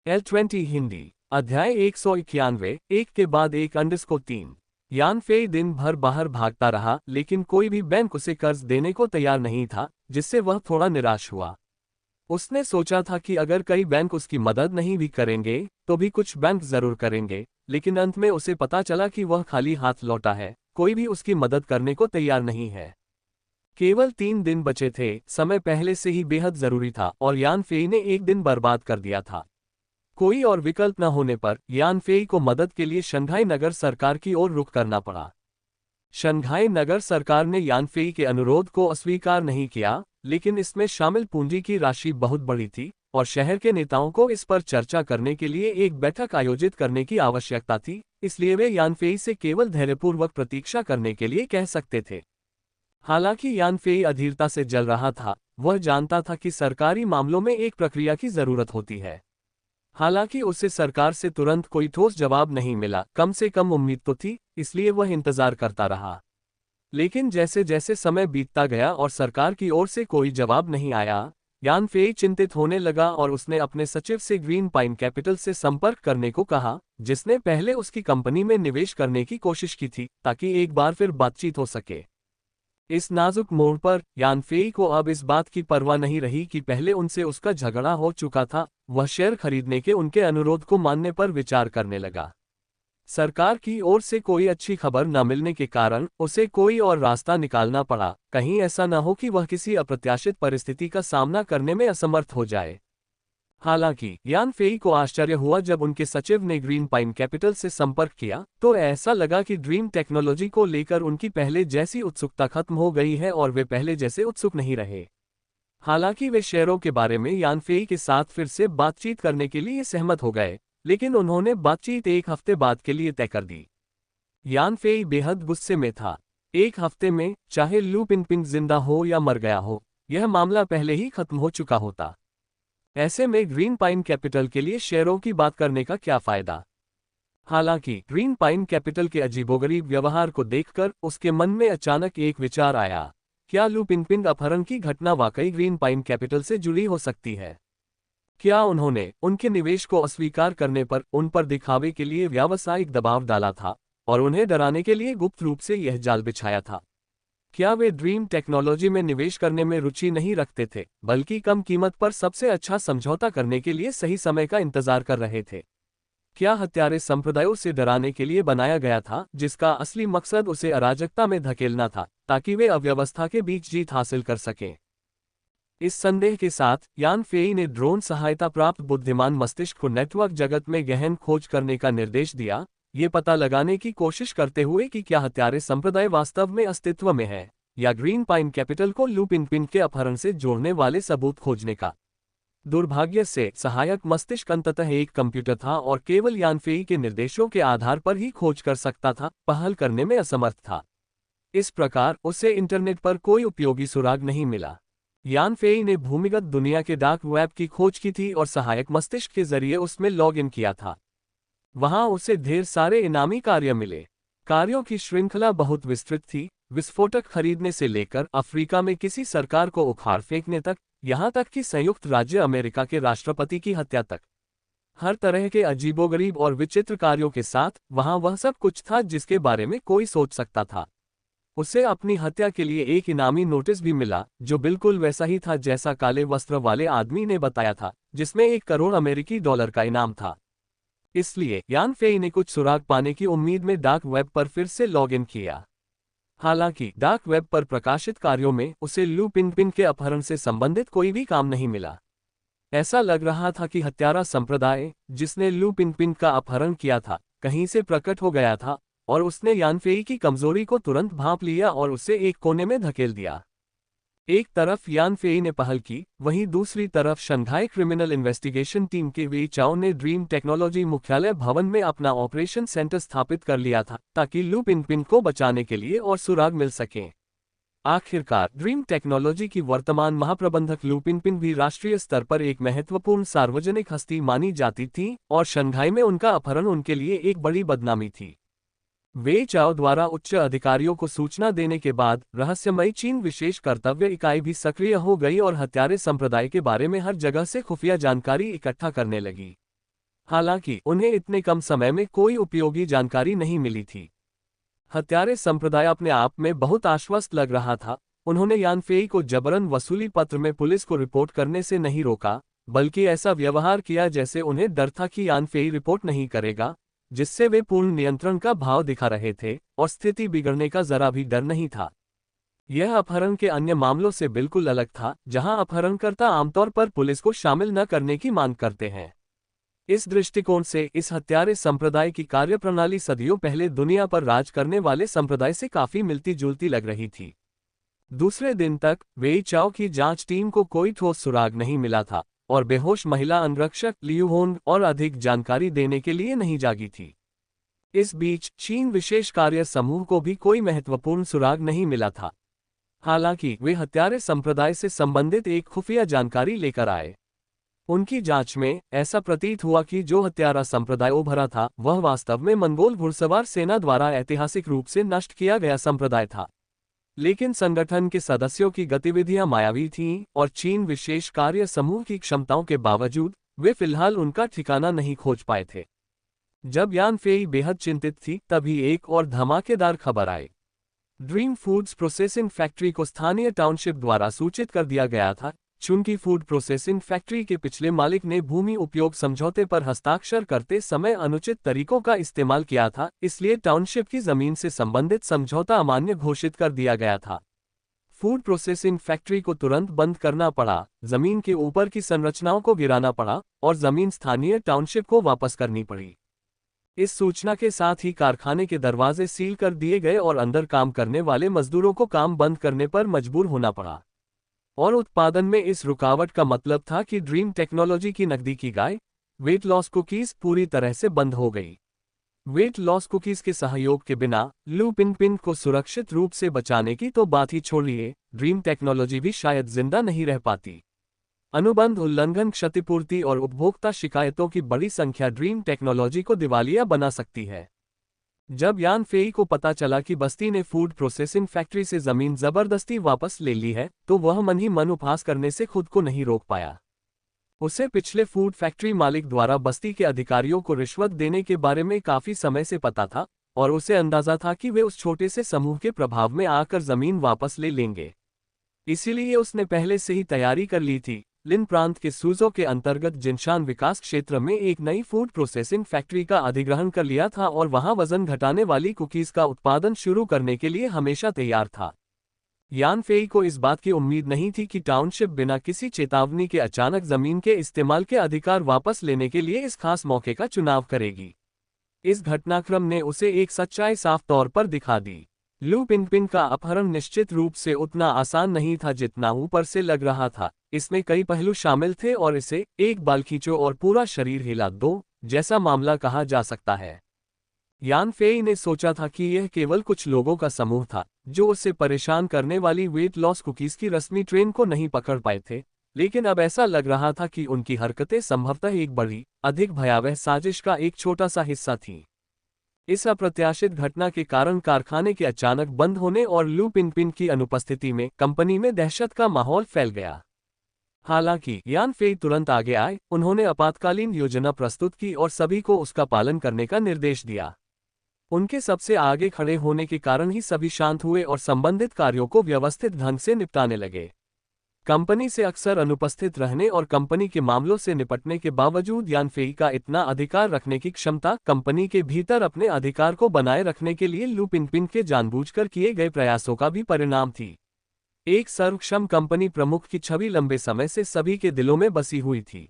L20 Hindi अध्याय 191 एक के बाद एक _3। यान फेई दिन भर बाहर भागता रहा, लेकिन कोई भी बैंक उसे कर्ज देने को तैयार नहीं था, जिससे वह थोड़ा निराश हुआ। उसने सोचा था कि अगर कई बैंक उसकी मदद नहीं भी करेंगे तो भी कुछ बैंक जरूर करेंगे, लेकिन अंत में उसे पता चला कि वह खाली हाथ लौटा है। कोई भी उसकी मदद करने को तैयार नहीं है। केवल 3 दिन बचे थे। समय पहले से ही बेहद जरूरी था और यान फेई ने एक दिन बर्बाद कर दिया था। कोई और विकल्प न होने पर यान फेई को मदद के लिए शंघाई नगर सरकार की ओर रुख करना पड़ा। शंघाई नगर सरकार ने यान फेई के अनुरोध को अस्वीकार नहीं किया, लेकिन इसमें शामिल पूंजी की राशि बहुत बड़ी थी और शहर के नेताओं को इस पर चर्चा करने के लिए एक बैठक आयोजित करने की आवश्यकता थी, इसलिए वे यान फेई से केवल धैर्यपूर्वक प्रतीक्षा करने के लिए कह सकते थे। हालांकि यान फेई अधीरता से जल रहा था। वह जानता था कि सरकारी मामलों में एक प्रक्रिया की जरूरत होती है। हालांकि उसे सरकार से तुरंत कोई ठोस जवाब नहीं मिला, कम से कम उम्मीद तो थी, इसलिए वह इंतजार करता रहा। लेकिन जैसे जैसे समय बीतता गया और सरकार की ओर से कोई जवाब नहीं आया, यान फेई चिंतित होने लगा और उसने अपने सचिव से ग्रीन पाइन कैपिटल से संपर्क करने को कहा, जिसने पहले उसकी कंपनी में निवेश करने की कोशिश की थी, ताकि एक बार फिर बातचीत हो सके। इस नाजुक मोड़ पर यान फेई को अब इस बात की परवाह नहीं रही कि पहले उनसे उसका झगड़ा हो चुका था। वह शेयर खरीदने के उनके अनुरोध को मानने पर विचार करने लगा। सरकार की ओर से कोई अच्छी खबर न मिलने के कारण उसे कोई और रास्ता निकालना पड़ा, कहीं ऐसा न हो कि वह किसी अप्रत्याशित परिस्थिति का सामना करने में असमर्थ हो जाए। हालांकि यान फेई को आश्चर्य हुआ जब उनके सचिव ने ग्रीन पाइन कैपिटल से संपर्क किया, तो ऐसा लगा कि ड्रीम टेक्नोलॉजी को लेकर उनकी पहले जैसी उत्सुकता खत्म हो गई है और वे पहले जैसे उत्सुक नहीं रहे। हालांकि वे शेयरों के बारे में यान फेई के साथ फिर से बातचीत करने के लिए सहमत हो गए, लेकिन उन्होंने बातचीत एक हफ्ते बाद के लिए तय कर दी। यान फेई बेहद गुस्से में था। एक हफ्ते में, चाहे लू पिनपिन जिंदा हो या मर गया हो, यह मामला पहले ही खत्म हो चुका होता। ऐसे में ग्रीन पाइन कैपिटल के लिए शेयरों की बात करने का क्या फायदा। हालांकि ग्रीन पाइन कैपिटल के अजीबोगरीब व्यवहार को देखकर उसके मन में अचानक एक विचार आया, क्या लू पिनपिन अपहरण की घटना वाकई ग्रीन पाइन कैपिटल से जुड़ी हो सकती है? क्या उन्होंने उनके निवेश को अस्वीकार करने पर उन पर दिखावे के लिए व्यावसायिक दबाव डाला था और उन्हें डराने के लिए गुप्त रूप से यह जाल बिछाया था? क्या वे ड्रीम टेक्नोलॉजी में निवेश करने में रुचि नहीं रखते थे, बल्कि कम कीमत पर सबसे अच्छा समझौता करने के लिए सही समय का इंतजार कर रहे थे? क्या हत्यारे संप्रदायों से डराने के लिए बनाया गया था, जिसका असली मकसद उसे अराजकता में धकेलना था, ताकि वे अव्यवस्था के बीच जीत हासिल कर सकें? इस संदेह के साथ यान फेई ने ड्रोन सहायता प्राप्त बुद्धिमान मस्तिष्क को नेटवर्क जगत में गहन खोज करने का निर्देश दिया, ये पता लगाने की कोशिश करते हुए कि क्या हत्यारे संप्रदाय वास्तव में अस्तित्व में है, या ग्रीन पाइन कैपिटल को लू पिनपिन के अपहरण से जोड़ने वाले सबूत खोजने का। दुर्भाग्य से सहायक मस्तिष्क अंततः एक कंप्यूटर था और केवल यान फेई के निर्देशों के आधार पर ही खोज कर सकता था, पहल करने में असमर्थ था। इस प्रकार उसे इंटरनेट पर कोई उपयोगी सुराग नहीं मिला। यान फेई ने भूमिगत दुनिया के डार्क वेब की खोज की थी और सहायक मस्तिष्क के जरिए उसमें लॉग इन किया था। वहां उसे ढेर सारे इनामी कार्य मिले। कार्यों की श्रृंखला बहुत विस्तृत थी, विस्फोटक खरीदने से लेकर अफ्रीका में किसी सरकार को उखाड़ फेंकने तक, यहां तक कि संयुक्त राज्य अमेरिका के राष्ट्रपति की हत्या तक। हर तरह के अजीबोगरीब और विचित्र कार्यों के साथ वहां वह सब कुछ था जिसके बारे में कोई सोच सकता था। उसे अपनी हत्या के लिए एक इनामी नोटिस भी मिला, जो बिल्कुल वैसा ही था जैसा काले वस्त्र वाले आदमी ने बताया था, जिसमें 1 करोड़ अमेरिकी डॉलर का इनाम था। इसलिए यान फेई ने कुछ सुराग पाने की उम्मीद में डार्क वेब पर फिर से लॉग इन किया। हालांकि डार्क वेब पर प्रकाशित कार्यों में उसे लू पिनपिन के अपहरण से संबंधित कोई भी काम नहीं मिला। ऐसा लग रहा था कि हत्यारा संप्रदाय, जिसने लू पिनपिन का अपहरण किया था, कहीं से प्रकट हो गया था और उसने यान फेई की कमजोरी को तुरंत भांप लिया और उसे एक कोने में धकेल दिया। एक तरफ यान फेई ने पहल की, वहीं दूसरी तरफ शंघाई क्रिमिनल इन्वेस्टिगेशन टीम के वे चाओ ने ड्रीम टेक्नोलॉजी मुख्यालय भवन में अपना ऑपरेशन सेंटर स्थापित कर लिया था, ताकि लू पिनपिन को बचाने के लिए और सुराग मिल सकें। आखिरकार ड्रीम टेक्नोलॉजी की वर्तमान महाप्रबंधक लू पिनपिन भी राष्ट्रीय स्तर पर एक महत्वपूर्ण सार्वजनिक हस्ती मानी जाती थी और शंघाई में उनका अपहरण उनके लिए एक बड़ी बदनामी थी। वे चाओ द्वारा उच्च अधिकारियों को सूचना देने के बाद रहस्यमयी चीन विशेष कर्तव्य इकाई भी सक्रिय हो गई और हत्यारे संप्रदाय के बारे में हर जगह से खुफिया जानकारी इकट्ठा करने लगी। हालांकि उन्हें इतने कम समय में कोई उपयोगी जानकारी नहीं मिली थी। हत्यारे संप्रदाय अपने आप में बहुत आश्वस्त लग रहा था। उन्होंने यान फेई को जबरन वसूली पत्र में पुलिस को रिपोर्ट करने से नहीं रोका, बल्कि ऐसा व्यवहार किया जैसे उन्हें डर था कि यान फेई रिपोर्ट नहीं करेगा, जिससे वे पूर्ण नियंत्रण का भाव दिखा रहे थे और स्थिति बिगड़ने का जरा भी डर नहीं था। यह अपहरण के अन्य मामलों से बिल्कुल अलग था, जहां अपहरणकर्ता आमतौर पर पुलिस को शामिल न करने की मांग करते हैं। इस दृष्टिकोण से इस हत्यारे संप्रदाय की कार्यप्रणाली सदियों पहले दुनिया पर राज करने वाले संप्रदाय से काफी मिलती जुलती लग रही थी। दूसरे दिन तक वेई चाओ की जांच टीम को कोई ठोस सुराग नहीं मिला था और बेहोश महिला अंगरक्षक लियू होंग और अधिक जानकारी देने के लिए नहीं जागी थी। इस बीच चीन विशेष कार्य समूह को भी कोई महत्वपूर्ण सुराग नहीं मिला था। हालांकि वे हत्यारे संप्रदाय से संबंधित एक खुफिया जानकारी लेकर आए। उनकी जांच में ऐसा प्रतीत हुआ कि जो हत्यारा संप्रदाय उभरा था वह वास्तव में मंगोल घुड़सवार सेना द्वारा ऐतिहासिक रूप से नष्ट किया गया संप्रदाय था। लेकिन संगठन के सदस्यों की गतिविधियां मायावी थीं और चीन विशेष कार्य समूह की क्षमताओं के बावजूद वे फिलहाल उनका ठिकाना नहीं खोज पाए थे। जब यान फेई बेहद चिंतित थी, तभी एक और धमाकेदार खबर आई। ड्रीम फूड्स प्रोसेसिंग फैक्ट्री को स्थानीय टाउनशिप द्वारा सूचित कर दिया गया था। चूंकि फूड प्रोसेसिंग फैक्ट्री के पिछले मालिक ने भूमि उपयोग समझौते पर हस्ताक्षर करते समय अनुचित तरीकों का इस्तेमाल किया था, इसलिए टाउनशिप की जमीन से संबंधित समझौता अमान्य घोषित कर दिया गया था। फूड प्रोसेसिंग फैक्ट्री को तुरंत बंद करना पड़ा, जमीन के ऊपर की संरचनाओं को गिराना पड़ा और जमीन स्थानीय टाउनशिप को वापस करनी पड़ी। इस सूचना के साथ ही कारखाने के दरवाजे सील कर दिए गए और अंदर काम करने वाले मजदूरों को काम बंद करने पर मजबूर होना पड़ा। और उत्पादन में इस रुकावट का मतलब था कि ड्रीम टेक्नोलॉजी की नकदी की गाय वेट लॉस कुकीज पूरी तरह से बंद हो गई। वेट लॉस कुकीज के सहयोग के बिना लू पिनपिन को सुरक्षित रूप से बचाने की तो बात ही छोड़िए, ड्रीम टेक्नोलॉजी भी शायद जिंदा नहीं रह पाती। अनुबंध उल्लंघन, क्षतिपूर्ति और उपभोक्ता शिकायतों की बड़ी संख्या ड्रीम टेक्नोलॉजी को दिवालिया बना सकती है। जब यान फेई को पता चला कि बस्ती ने फूड प्रोसेसिंग फैक्ट्री से जमीन जबरदस्ती वापस ले ली है, तो वह मन ही मन उपहास करने से खुद को नहीं रोक पाया। उसे पिछले फूड फैक्ट्री मालिक द्वारा बस्ती के अधिकारियों को रिश्वत देने के बारे में काफी समय से पता था और उसे अंदाजा था कि वे उस छोटे से समूह के प्रभाव में आकर जमीन वापस ले लेंगे। इसीलिए उसने पहले से ही तैयारी कर ली थी। लिन प्रांत के सूजो के अंतर्गत जिनशान विकास क्षेत्र में एक नई फूड प्रोसेसिंग फैक्ट्री का अधिग्रहण कर लिया था और वहां वजन घटाने वाली कुकीज का उत्पादन शुरू करने के लिए हमेशा तैयार था। यान फेई को इस बात की उम्मीद नहीं थी कि टाउनशिप बिना किसी चेतावनी के अचानक जमीन के इस्तेमाल के अधिकार वापस लेने के लिए इस खास मौके का चुनाव करेगी। इस घटनाक्रम ने उसे एक सच्चाई साफ तौर पर दिखा दी। लू पिनपिन का अपहरण निश्चित रूप से उतना आसान नहीं था जितना ऊपर से लग रहा था। इसमें कई पहलू शामिल थे और इसे एक बाल खींचो और पूरा शरीर हिला दो जैसा मामला कहा जा सकता है। यान फेई ने सोचा था कि यह केवल कुछ लोगों का समूह था जो उसे परेशान करने वाली वेट लॉस कुकीज की रस्मी ट्रेन को नहीं पकड़ पाए थे, लेकिन अब ऐसा लग रहा था कि उनकी हरकतें संभवतः एक बड़ी, अधिक भयावह साजिश का एक छोटा सा हिस्सा थीं। इस अप्रत्याशित घटना के कारण कारखाने के अचानक बंद होने और लू पिनपिन की अनुपस्थिति में कंपनी में दहशत का माहौल फैल गया। हालांकि यान फेई तुरंत आगे आए, उन्होंने आपातकालीन योजना प्रस्तुत की और सभी को उसका पालन करने का निर्देश दिया। उनके सबसे आगे खड़े होने के कारण ही सभी शांत हुए और संबंधित कार्यों को व्यवस्थित ढंग से निपटाने लगे। कंपनी से अक्सर अनुपस्थित रहने और कंपनी के मामलों से निपटने के बावजूद यान फेई का इतना अधिकार रखने की क्षमता कंपनी के भीतर अपने अधिकार को बनाए रखने के लिए लू पिनपिन के जानबूझकर किए गए प्रयासों का भी परिणाम थी। एक सर्वक्षम कंपनी प्रमुख की छवि लंबे समय से सभी के दिलों में बसी हुई थी।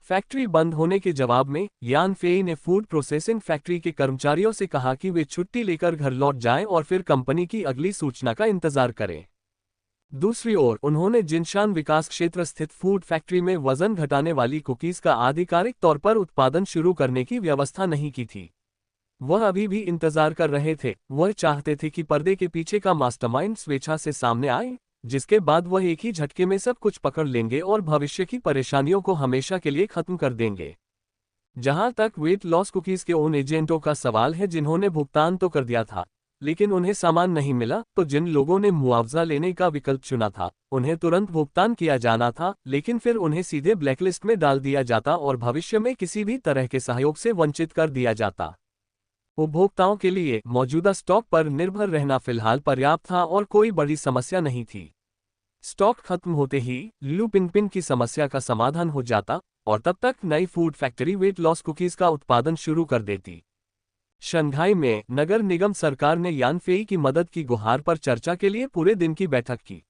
फैक्ट्री बंद होने के जवाब में यान फेई ने फूड प्रोसेसिंग फैक्ट्री के कर्मचारियों से कहा कि वे छुट्टी लेकर घर लौट जाएं और फिर कंपनी की अगली सूचना का इंतजार करें। दूसरी ओर उन्होंने जिनशान विकास क्षेत्र स्थित फूड फैक्ट्री में वजन घटाने वाली कुकीज का आधिकारिक तौर पर उत्पादन शुरू करने की व्यवस्था नहीं की थी। वह अभी भी इंतजार कर रहे थे। वह चाहते थे कि पर्दे के पीछे का मास्टरमाइंड स्वेच्छा से सामने आए, जिसके बाद वह एक ही झटके में सब कुछ पकड़ लेंगे और भविष्य की परेशानियों को हमेशा के लिए खत्म कर देंगे। जहां तक वेट लॉस कुकीज के उन एजेंटों का सवाल है जिन्होंने भुगतान तो कर दिया था, लेकिन उन्हें सामान नहीं मिला तो जिन लोगों ने मुआवजा लेने का विकल्प चुना था उन्हें तुरंत भुगतान किया जाना था, लेकिन फिर उन्हें सीधे ब्लैकलिस्ट में डाल दिया जाता और भविष्य में किसी भी तरह के सहयोग से वंचित कर दिया जाता। उपभोक्ताओं के लिए मौजूदा स्टॉक पर निर्भर रहना फिलहाल पर्याप्त था और कोई बड़ी समस्या नहीं थी। स्टॉक खत्म होते ही लू पिनपिन की समस्या का समाधान हो जाता और तब तक नई food factory weight loss cookies का उत्पादन शुरू कर देती। शंघाई में नगर निगम सरकार ने यान फेई की मदद की गुहार पर चर्चा के लिए पूरे दिन की बैठक की।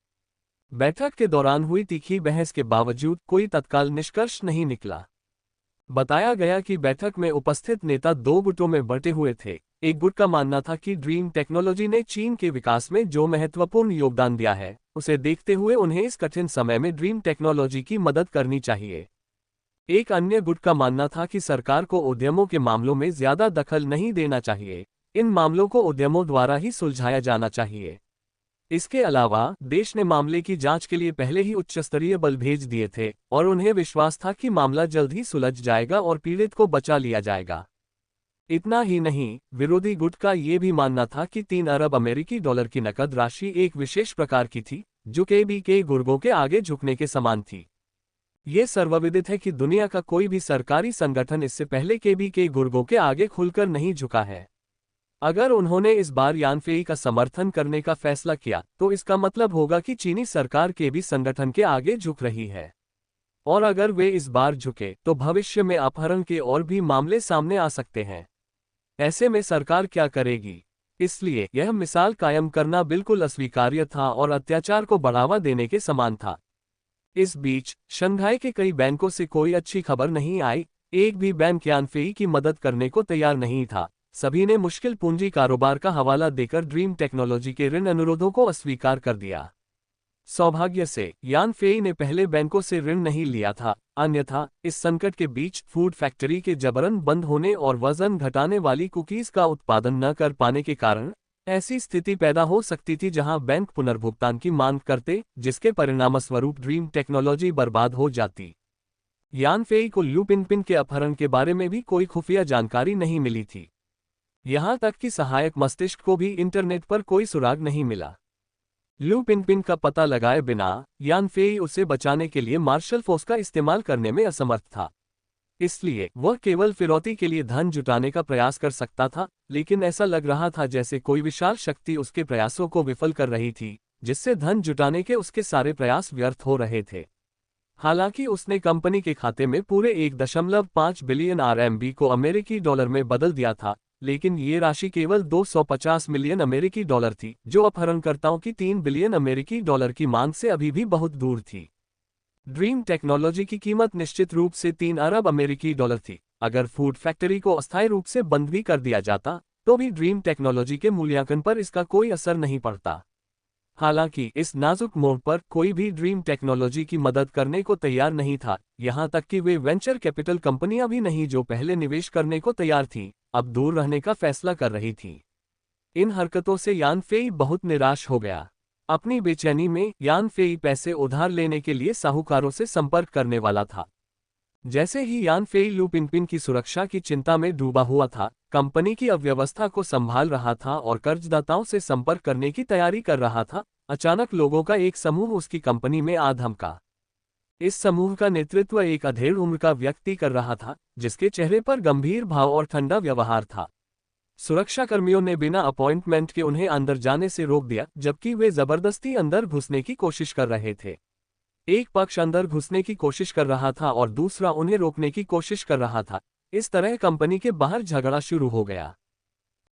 बैठक के दौरान हुई तीखी बहस के बावजूद कोई तत्काल निष्कर्ष नहीं निकला। बताया गया कि बैठक में उपस्थित नेता दो गुटों में बंटे हुए थे। एक गुट का मानना था कि ड्रीम टेक्नोलॉजी ने चीन के विकास में जो महत्वपूर्ण योगदान दिया है उसे देखते हुए उन्हें इस कठिन समय में ड्रीम टेक्नोलॉजी की मदद करनी चाहिए। एक अन्य गुट का मानना था कि सरकार को उद्यमों के मामलों में ज्यादा दखल नहीं देना चाहिए, इन मामलों को उद्यमों द्वारा ही सुलझाया जाना चाहिए। इसके अलावा देश ने मामले की जांच के लिए पहले ही उच्च स्तरीय बल भेज दिए थे और उन्हें विश्वास था कि मामला जल्द ही सुलझ जाएगा और पीड़ित को बचा लिया जाएगा। इतना ही नहीं, विरोधी गुट का ये भी मानना था कि 3 अरब अमेरिकी डॉलर की नकद राशि एक विशेष प्रकार की थी जो के गुर्गों के आगे झुकने के समान थी। ये सर्वविदित है कि दुनिया का कोई भी सरकारी संगठन इससे पहले के गुर्गों के आगे खुलकर नहीं झुका है। अगर उन्होंने इस बार यान फेई का समर्थन करने का फैसला किया तो इसका मतलब होगा कि चीनी सरकार के भी संगठन के आगे झुक रही है, और अगर वे इस बार झुके तो भविष्य में अपहरण के और भी मामले सामने आ सकते हैं। ऐसे में सरकार क्या करेगी? इसलिए यह मिसाल कायम करना बिल्कुल अस्वीकार्य था और अत्याचार को बढ़ावा देने के समान था। इस बीच शंघाई के कई बैंकों से कोई अच्छी खबर नहीं आई। एक भी बैंक यान फेई की मदद करने को तैयार नहीं था। सभी ने मुश्किल पूंजी कारोबार का हवाला देकर ड्रीम टेक्नोलॉजी के ऋण अनुरोधों को अस्वीकार कर दिया। सौभाग्य से यान फेई ने पहले बैंकों से ऋण नहीं लिया था, अन्यथा इस संकट के बीच फूड फैक्ट्री के जबरन बंद होने और वजन घटाने वाली कुकीज का उत्पादन न कर पाने के कारण ऐसी स्थिति पैदा हो सकती थी जहां बैंक पुनर्भुगतान की मांग करते, जिसके परिणामस्वरूप ड्रीम टेक्नोलॉजी बर्बाद हो जाती। यान फेई को लू पिनपिन के अपहरण के बारे में भी कोई खुफिया जानकारी नहीं मिली थी। यहां तक कि सहायक मस्तिष्क को भी इंटरनेट पर कोई सुराग नहीं मिला। लू पिनपिन का पता लगाए बिना यान फेई उसे बचाने के लिए मार्शल फोर्स का इस्तेमाल करने में असमर्थ था। इसलिए वह केवल फिरौती के लिए धन जुटाने का प्रयास कर सकता था, लेकिन ऐसा लग रहा था जैसे कोई विशाल शक्ति उसके प्रयासों को विफल कर रही थी, जिससे धन जुटाने के उसके सारे प्रयास व्यर्थ हो रहे थे। हालांकि उसने कंपनी के खाते में पूरे 1.5 बिलियन RMB को अमेरिकी डॉलर में बदल दिया था, लेकिन ये राशि केवल 250 मिलियन अमेरिकी डॉलर थी, जो अपहरणकर्ताओं की 3 बिलियन अमेरिकी डॉलर की मांग से अभी भी बहुत दूर थी। ड्रीम टेक्नोलॉजी की कीमत निश्चित रूप से 3 अरब अमेरिकी डॉलर थी। अगर फूड फैक्ट्री को अस्थायी रूप से बंद भी कर दिया जाता तो भी ड्रीम टेक्नोलॉजी के मूल्यांकन पर इसका कोई असर नहीं पड़ता। हालांकि इस नाजुक मोड़ पर कोई भी ड्रीम टेक्नोलॉजी की मदद करने को तैयार नहीं था, यहां तक कि वे वेंचर कैपिटल कंपनियां भी नहीं जो पहले निवेश करने को तैयार थीं, अब दूर रहने का फैसला कर रही थीं। इन हरकतों से यान फेई बहुत निराश हो गया। अपनी बेचैनी में यान फेई पैसे उधार लेने के लिए साहूकारों से संपर्क करने वाला था। जैसे ही यान फेई लू पिनपिन की सुरक्षा की चिंता में डूबा हुआ था, कंपनी की अव्यवस्था को संभाल रहा था और कर्जदाताओं से संपर्क करने की तैयारी कर रहा था, अचानक लोगों का एक समूह उसकी कंपनी में आ धमका। इस समूह का नेतृत्व एक अधेड़ उम्र का व्यक्ति कर रहा था, जिसके चेहरे पर गंभीर भाव और ठंडा व्यवहार था। सुरक्षाकर्मियों ने बिना अपॉइंटमेंट के उन्हें अंदर जाने से रोक दिया, जबकि वे जबरदस्ती अंदर घुसने की कोशिश कर रहे थे। एक पक्ष अंदर घुसने की कोशिश कर रहा था और दूसरा उन्हें रोकने की कोशिश कर रहा था। इस तरह कंपनी के बाहर झगड़ा शुरू हो गया।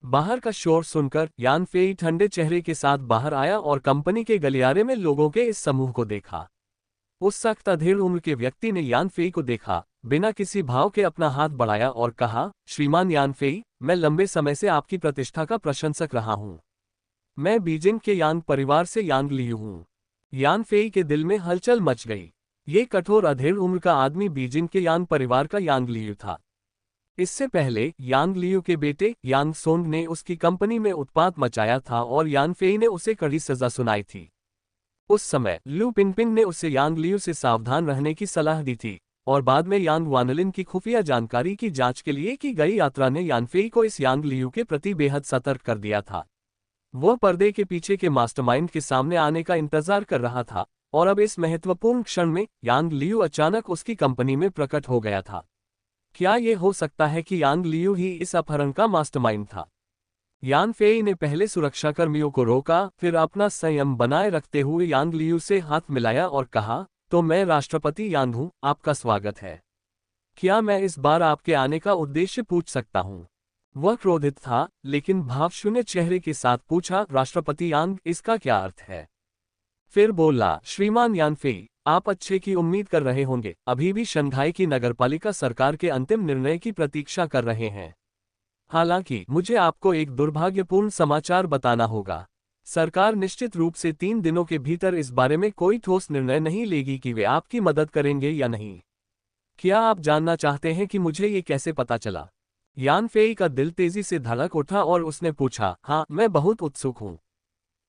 बाहर का शोर सुनकर यान फेई ठंडे चेहरे के साथ बाहर आया और कंपनी के गलियारे में लोगों के इस समूह को देखा। उस सख्त अधेड़ उम्र के व्यक्ति ने यान फेई को देखा, बिना किसी भाव के अपना हाथ बढ़ाया और कहा, श्रीमान यान फेई, मैं लंबे समय से आपकी प्रतिष्ठा का प्रशंसक रहा हूं। मैं बीजिंग के यांग परिवार से यांग लियू हूं। यान फेई के दिल में हलचल मच गई। ये कठोर अधेड़ उम्र का आदमी बीजिंग के यांग परिवार का यांग लियू था। इससे पहले यांग लियू के बेटे यांग सोंग ने उसकी कंपनी में उत्पात मचाया था और यान फेई ने उसे कड़ी सजा सुनाई थी। उस समय लू पिनपिन ने उसे यांग लियू से सावधान रहने की सलाह दी थी, और बाद में यांग वानलिन की खुफिया जानकारी की जांच के लिए की गई यात्रा ने यान फेई को इस यांग लियू के प्रति बेहद सतर्क कर दिया था। वह पर्दे के पीछे के मास्टरमाइंड के सामने आने का इंतजार कर रहा था, और अब इस महत्वपूर्ण क्षण में यांग लियू अचानक उसकी कंपनी में प्रकट हो गया था। क्या यह हो सकता है कि यांग लियू ही इस अपहरण का मास्टरमाइंड था? यान फेई ने पहले सुरक्षाकर्मियों को रोका, फिर अपना संयम बनाए रखते हुए यांग लियू से हाथ मिलाया और कहा, तो मैं राष्ट्रपति यांग हूं, आपका स्वागत है। क्या मैं इस बार आपके आने का उद्देश्य पूछ सकता हूं? वह क्रोधित था, लेकिन भावशून्य चेहरे के साथ पूछा, राष्ट्रपति यांग, इसका क्या अर्थ है? फिर बोला, श्रीमान यान फेई, आप अच्छे की उम्मीद कर रहे होंगे, अभी भी शंघाई की नगरपालिका सरकार के अंतिम निर्णय की प्रतीक्षा कर रहे हैं। हालांकि मुझे आपको एक दुर्भाग्यपूर्ण समाचार बताना होगा। सरकार निश्चित रूप से 3 दिनों के भीतर इस बारे में कोई ठोस निर्णय नहीं लेगी कि वे आपकी मदद करेंगे या नहीं। क्या आप जानना चाहते हैं कि मुझे ये कैसे पता चला? यान फेई का दिल तेजी से धड़क उठा और उसने पूछा, हाँ, मैं बहुत उत्सुक हूँ।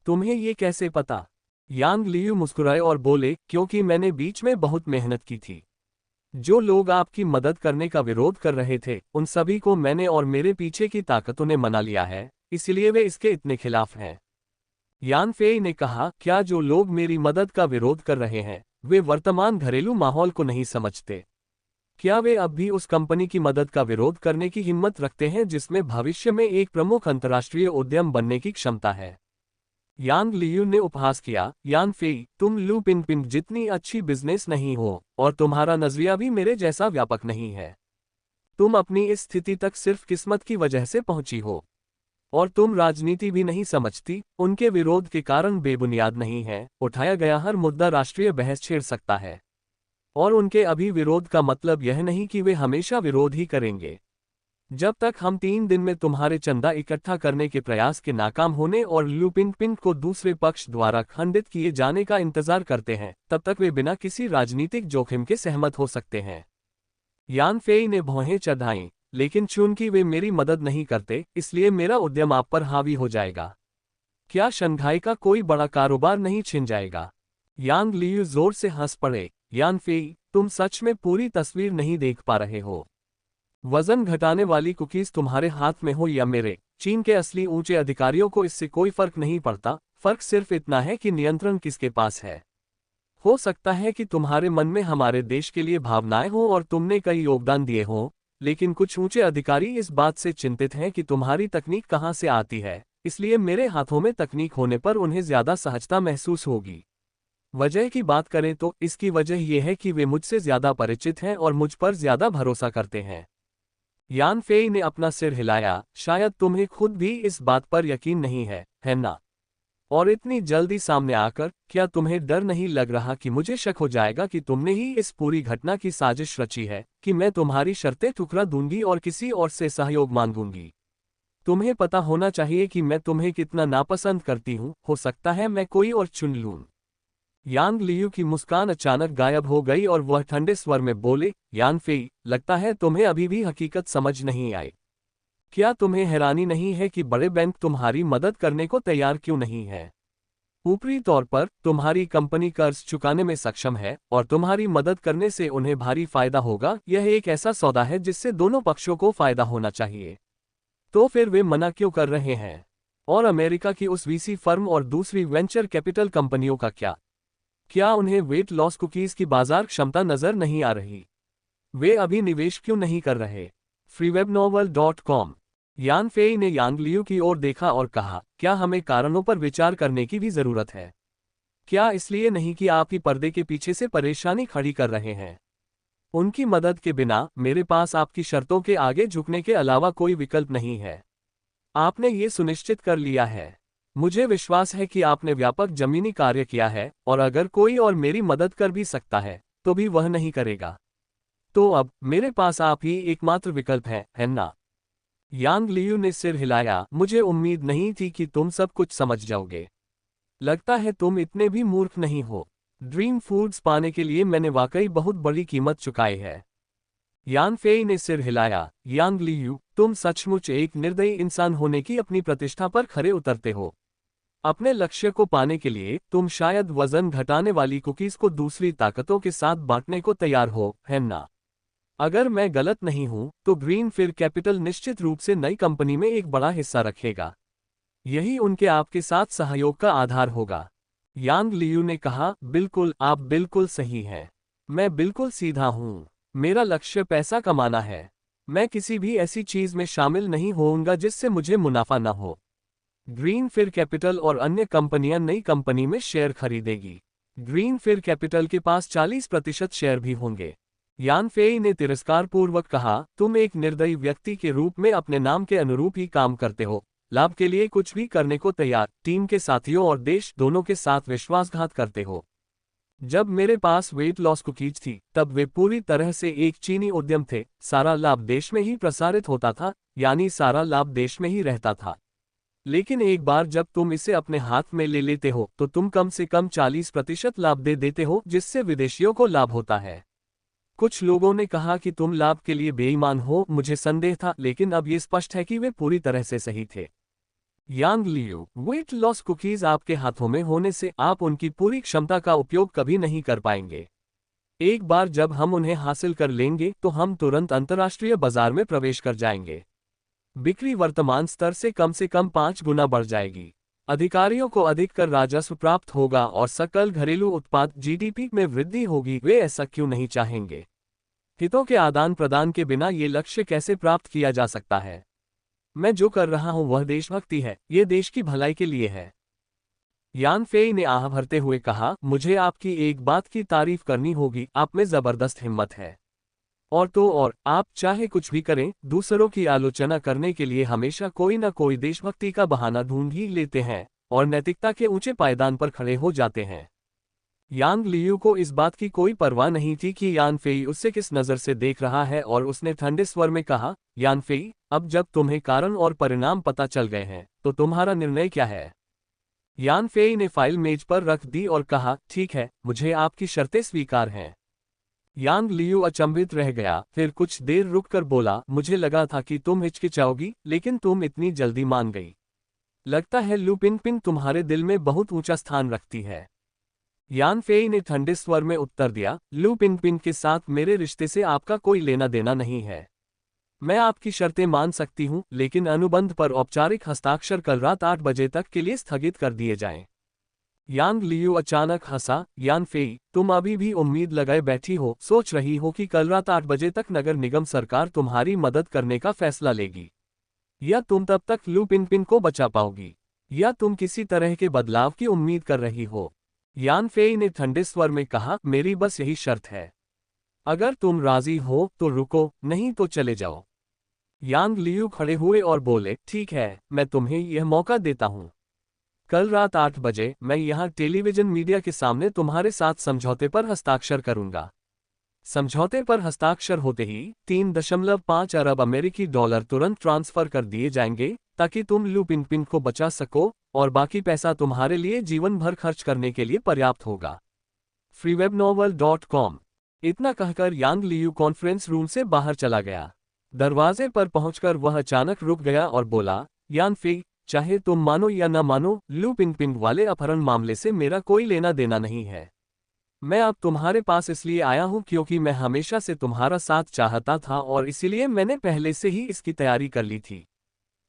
तुम्हें ये कैसे पता? यांग लियू मुस्कुराए और बोले, क्योंकि मैंने बीच में बहुत मेहनत की थी। जो लोग आपकी मदद करने का विरोध कर रहे थे, उन सभी को मैंने और मेरे पीछे की ताकतों ने मना लिया है, इसलिए वे इसके इतने खिलाफ हैं। यान फेई ने कहा, क्या जो लोग मेरी मदद का विरोध कर रहे हैं, वे वर्तमान घरेलू माहौल को नहीं समझते? क्या वे अब भी उस कंपनी की मदद का विरोध करने की हिम्मत रखते हैं जिसमें भविष्य में एक प्रमुख अंतर्राष्ट्रीय उद्यम बनने की क्षमता है? यांग लियू ने उपहास किया, यान फेई, तुम लू पिंगपिंग जितनी अच्छी बिजनेस नहीं हो, और तुम्हारा नजरिया भी मेरे जैसा व्यापक नहीं है। तुम अपनी इस स्थिति तक सिर्फ किस्मत की वजह से पहुंची हो। और तुम राजनीति भी नहीं समझती, उनके विरोध के कारण बेबुनियाद नहीं है, उठाया गया हर मुद्दा राष्ट्रीय बहस छेड़ सकता है। और उनके अभी विरोध का मतलब यह नहीं कि वे हमेशा विरोध ही करेंगे। जब तक हम 3 दिन में तुम्हारे चंदा इकट्ठा करने के प्रयास के नाकाम होने और लू पिंगपिंग को दूसरे पक्ष द्वारा खंडित किए जाने का इंतजार करते हैं, तब तक वे बिना किसी राजनीतिक जोखिम के सहमत हो सकते हैं। यान फेई ने भौहें चढ़ाईं, लेकिन चूंकि वे मेरी मदद नहीं करते, इसलिए मेरा उद्यम आप पर हावी हो जाएगा। क्या शंघाई का कोई बड़ा कारोबार नहीं छिन जाएगा? यांग लियू जोर से हंस पड़े, यान फेई, तुम सच में पूरी तस्वीर नहीं देख पा रहे हो। वजन घटाने वाली कुकीज तुम्हारे हाथ में हो या मेरे, चीन के असली ऊंचे अधिकारियों को इससे कोई फर्क नहीं पड़ता। फर्क सिर्फ इतना है कि नियंत्रण किसके पास है। हो सकता है कि तुम्हारे मन में हमारे देश के लिए भावनाएं हो और तुमने कई योगदान दिए हों, लेकिन कुछ ऊंचे अधिकारी इस बात से चिंतित हैं कि तुम्हारी तकनीक कहां से आती है, इसलिए मेरे हाथों में तकनीक होने पर उन्हें ज्यादा सहजता महसूस होगी। वजह की बात करें तो इसकी वजह यह है कि वे मुझसे ज्यादा परिचित हैं और मुझ पर ज्यादा भरोसा करते हैं। यान फेई ने अपना सिर हिलाया, शायद तुम्हें खुद भी इस बात पर यकीन नहीं है ना? और इतनी जल्दी सामने आकर, क्या तुम्हें डर नहीं लग रहा कि मुझे शक हो जाएगा कि तुमने ही इस पूरी घटना की साजिश रची है, कि मैं तुम्हारी शर्तें ठुकरा दूंगी और किसी और से सहयोग मांगूंगी? तुम्हें पता होना चाहिए कि मैं तुम्हें कितना नापसंद करती हूं, हो सकता है मैं कोई और चुन लूं। यांग लियू की मुस्कान अचानक गायब हो गई और वह ठंडे स्वर में बोले, यान फेई, लगता है तुम्हें अभी भी हकीकत समझ नहीं आई। क्या तुम्हें हैरानी नहीं है कि बड़े बैंक तुम्हारी मदद करने को तैयार क्यों नहीं है? ऊपरी तौर पर तुम्हारी कंपनी कर्ज चुकाने में सक्षम है और तुम्हारी मदद करने से उन्हें भारी फायदा होगा। यह एक ऐसा सौदा है जिससे दोनों पक्षों को फायदा होना चाहिए। तो फिर वे मना क्यों कर रहे हैं? और अमेरिका की उस वीसी फर्म और दूसरी वेंचर कैपिटल कंपनियों का क्या? क्या उन्हें वेट लॉस कुकीज की बाजार क्षमता नजर नहीं आ रही? वे अभी निवेश क्यों नहीं कर रहे? freewebnovel.com। यान फेई ने यांग लियू की ओर देखा और कहा, क्या हमें कारणों पर विचार करने की भी जरूरत है? क्या इसलिए नहीं कि आप ही पर्दे के पीछे से परेशानी खड़ी कर रहे हैं? उनकी मदद के बिना मेरे पास आपकी शर्तों के आगे झुकने के अलावा कोई विकल्प नहीं है। आपने ये सुनिश्चित कर लिया है। मुझे विश्वास है कि आपने व्यापक जमीनी कार्य किया है, और अगर कोई और मेरी मदद कर भी सकता है, तो भी वह नहीं करेगा। तो अब मेरे पास आप ही एकमात्र विकल्प है ना? यांग लियू ने सिर हिलाया, मुझे उम्मीद नहीं थी कि तुम सब कुछ समझ जाओगे। लगता है तुम इतने भी मूर्ख नहीं हो। ड्रीम फूड्स पाने के लिए मैंने वाकई बहुत बड़ी कीमत चुकाई है। यान फेई ने सिर हिलाया, यांग लियू, तुम सचमुच एक निर्दयी इंसान होने की अपनी प्रतिष्ठा पर खरे उतरते हो। अपने लक्ष्य को पाने के लिए तुम शायद वजन घटाने वाली कुकीज को दूसरी ताकतों के साथ बांटने को तैयार हो, है ना? अगर मैं गलत नहीं हूं, तो ग्रीन फिर कैपिटल निश्चित रूप से नई कंपनी में एक बड़ा हिस्सा रखेगा। यही उनके आपके साथ सहयोग का आधार होगा। यांग लियू ने कहा, बिल्कुल, आप बिल्कुल सही हैं। मैं बिल्कुल सीधा हूँ। मेरा लक्ष्य पैसा कमाना है। मैं किसी भी ऐसी चीज में शामिल नहीं होऊंगा जिससे मुझे मुनाफा न हो। ग्रीनफिर कैपिटल और अन्य कंपनियां नई कंपनी में शेयर खरीदेगी। ग्रीनफिर कैपिटल के पास 40% शेयर भी होंगे। यान फेई ने तिरस्कारपूर्वक कहा, तुम एक निर्दयी व्यक्ति के रूप में अपने नाम के अनुरूप ही काम करते हो। लाभ के लिए कुछ भी करने को तैयार, टीम के साथियों और देश दोनों के साथ विश्वासघात करते हो। जब मेरे पास वेट लॉस कुकीज थी तब वे पूरी तरह से एक चीनी उद्यम थे। सारा लाभ देश में ही प्रसारित होता था, यानी सारा लाभ देश में ही रहता था। लेकिन एक बार जब तुम इसे अपने हाथ में ले लेते हो तो तुम कम से कम 40% लाभ दे देते हो, जिससे विदेशियों को लाभ होता है। कुछ लोगों ने कहा कि तुम लाभ के लिए बेईमान हो। मुझे संदेह था, लेकिन अब ये स्पष्ट है कि वे पूरी तरह से सही थे। यांग लियू, वेट लॉस कुकीज आपके हाथों में होने से आप उनकी पूरी क्षमता का उपयोग कभी नहीं कर पाएंगे। एक बार जब हम उन्हें हासिल कर लेंगे तो हम तुरंत अंतर्राष्ट्रीय बाजार में प्रवेश कर जाएंगे। बिक्री वर्तमान स्तर से कम 5 गुना बढ़ जाएगी। अधिकारियों को अधिक कर राजस्व प्राप्त होगा और सकल घरेलू उत्पाद जीडीपी में वृद्धि होगी। वे ऐसा क्यों नहीं चाहेंगे? हितों के आदान प्रदान के बिना ये लक्ष्य कैसे प्राप्त किया जा सकता है? मैं जो कर रहा हूं वह देशभक्ति है, ये देश की भलाई के लिए है। यान फेई ने आह भरते हुए कहा, मुझे आपकी एक बात की तारीफ करनी होगी, आप में जबरदस्त हिम्मत है। और तो और, आप चाहे कुछ भी करें, दूसरों की आलोचना करने के लिए हमेशा कोई न कोई देशभक्ति का बहाना ढूंढ ही लेते हैं और नैतिकता के ऊंचे पायदान पर खड़े हो जाते हैं। यांग लियू को इस बात की कोई परवाह नहीं थी कि यान फेई उससे किस नज़र से देख रहा है और उसने ठंडे स्वर में कहा, यान फेई, अब जब तुम्हें कारण और परिणाम पता चल गए हैं तो तुम्हारा निर्णय क्या है? यान फेई ने फाइल मेज पर रख दी और कहा, ठीक है, मुझे आपकी शर्तें स्वीकार हैं। यांग लियू अचंभित रह गया, फिर कुछ देर रुककर बोला, मुझे लगा था कि तुम हिचकिचाओगी, लेकिन तुम इतनी जल्दी मान गई। लगता है लू पिनपिन तुम्हारे दिल में बहुत ऊंचा स्थान रखती है। यान फेई ने ठंडे स्वर में उत्तर दिया, लू पिनपिन के साथ मेरे रिश्ते से आपका कोई लेना देना नहीं है। मैं आपकी शर्तें मान सकती हूं, लेकिन अनुबंध पर औपचारिक हस्ताक्षर कल रात 8 बजे तक के लिए स्थगित कर दिए जाएं। यांग लियू अचानक हंसा, यान फेई, तुम अभी भी उम्मीद लगाए बैठी हो, सोच रही हो कि कल रात 8 बजे तक नगर निगम सरकार तुम्हारी मदद करने का फैसला लेगी, या तुम तब तक लू पिनपिन को बचा पाओगी, या तुम किसी तरह के बदलाव की उम्मीद कर रही हो? यान फेई ने ठंडे स्वर में कहा, मेरी बस यही शर्त है। अगर तुम राजी हो तो रुको, नहीं तो चले जाओ। यांग लियू खड़े हुए और बोले, ठीक है, मैं तुम्हें यह मौका देता हूं। कल रात 8 बजे मैं यहां टेलीविजन मीडिया के सामने तुम्हारे साथ समझौते पर हस्ताक्षर करूंगा। समझौते पर हस्ताक्षर होते ही 3.5 अरब अमेरिकी डॉलर तुरंत ट्रांसफर कर दिए जाएंगे, ताकि तुम लू पिनपिन को बचा सको, और बाकी पैसा तुम्हारे लिए जीवन भर खर्च करने के लिए पर्याप्त होगा। freewebnovel.com। इतना कहकर यांग लियू कॉन्फ्रेंस रूम से बाहर चला गया। दरवाजे पर पहुंचकर वह अचानक रुक गया और बोला, यान फेई, चाहे तुम मानो या न मानो, लू पिनपिन वाले अपहरण मामले से मेरा कोई लेना देना नहीं है। मैं अब तुम्हारे पास इसलिए आया हूं क्योंकि मैं हमेशा से तुम्हारा साथ चाहता था और इसीलिए मैंने पहले से ही इसकी तैयारी कर ली थी।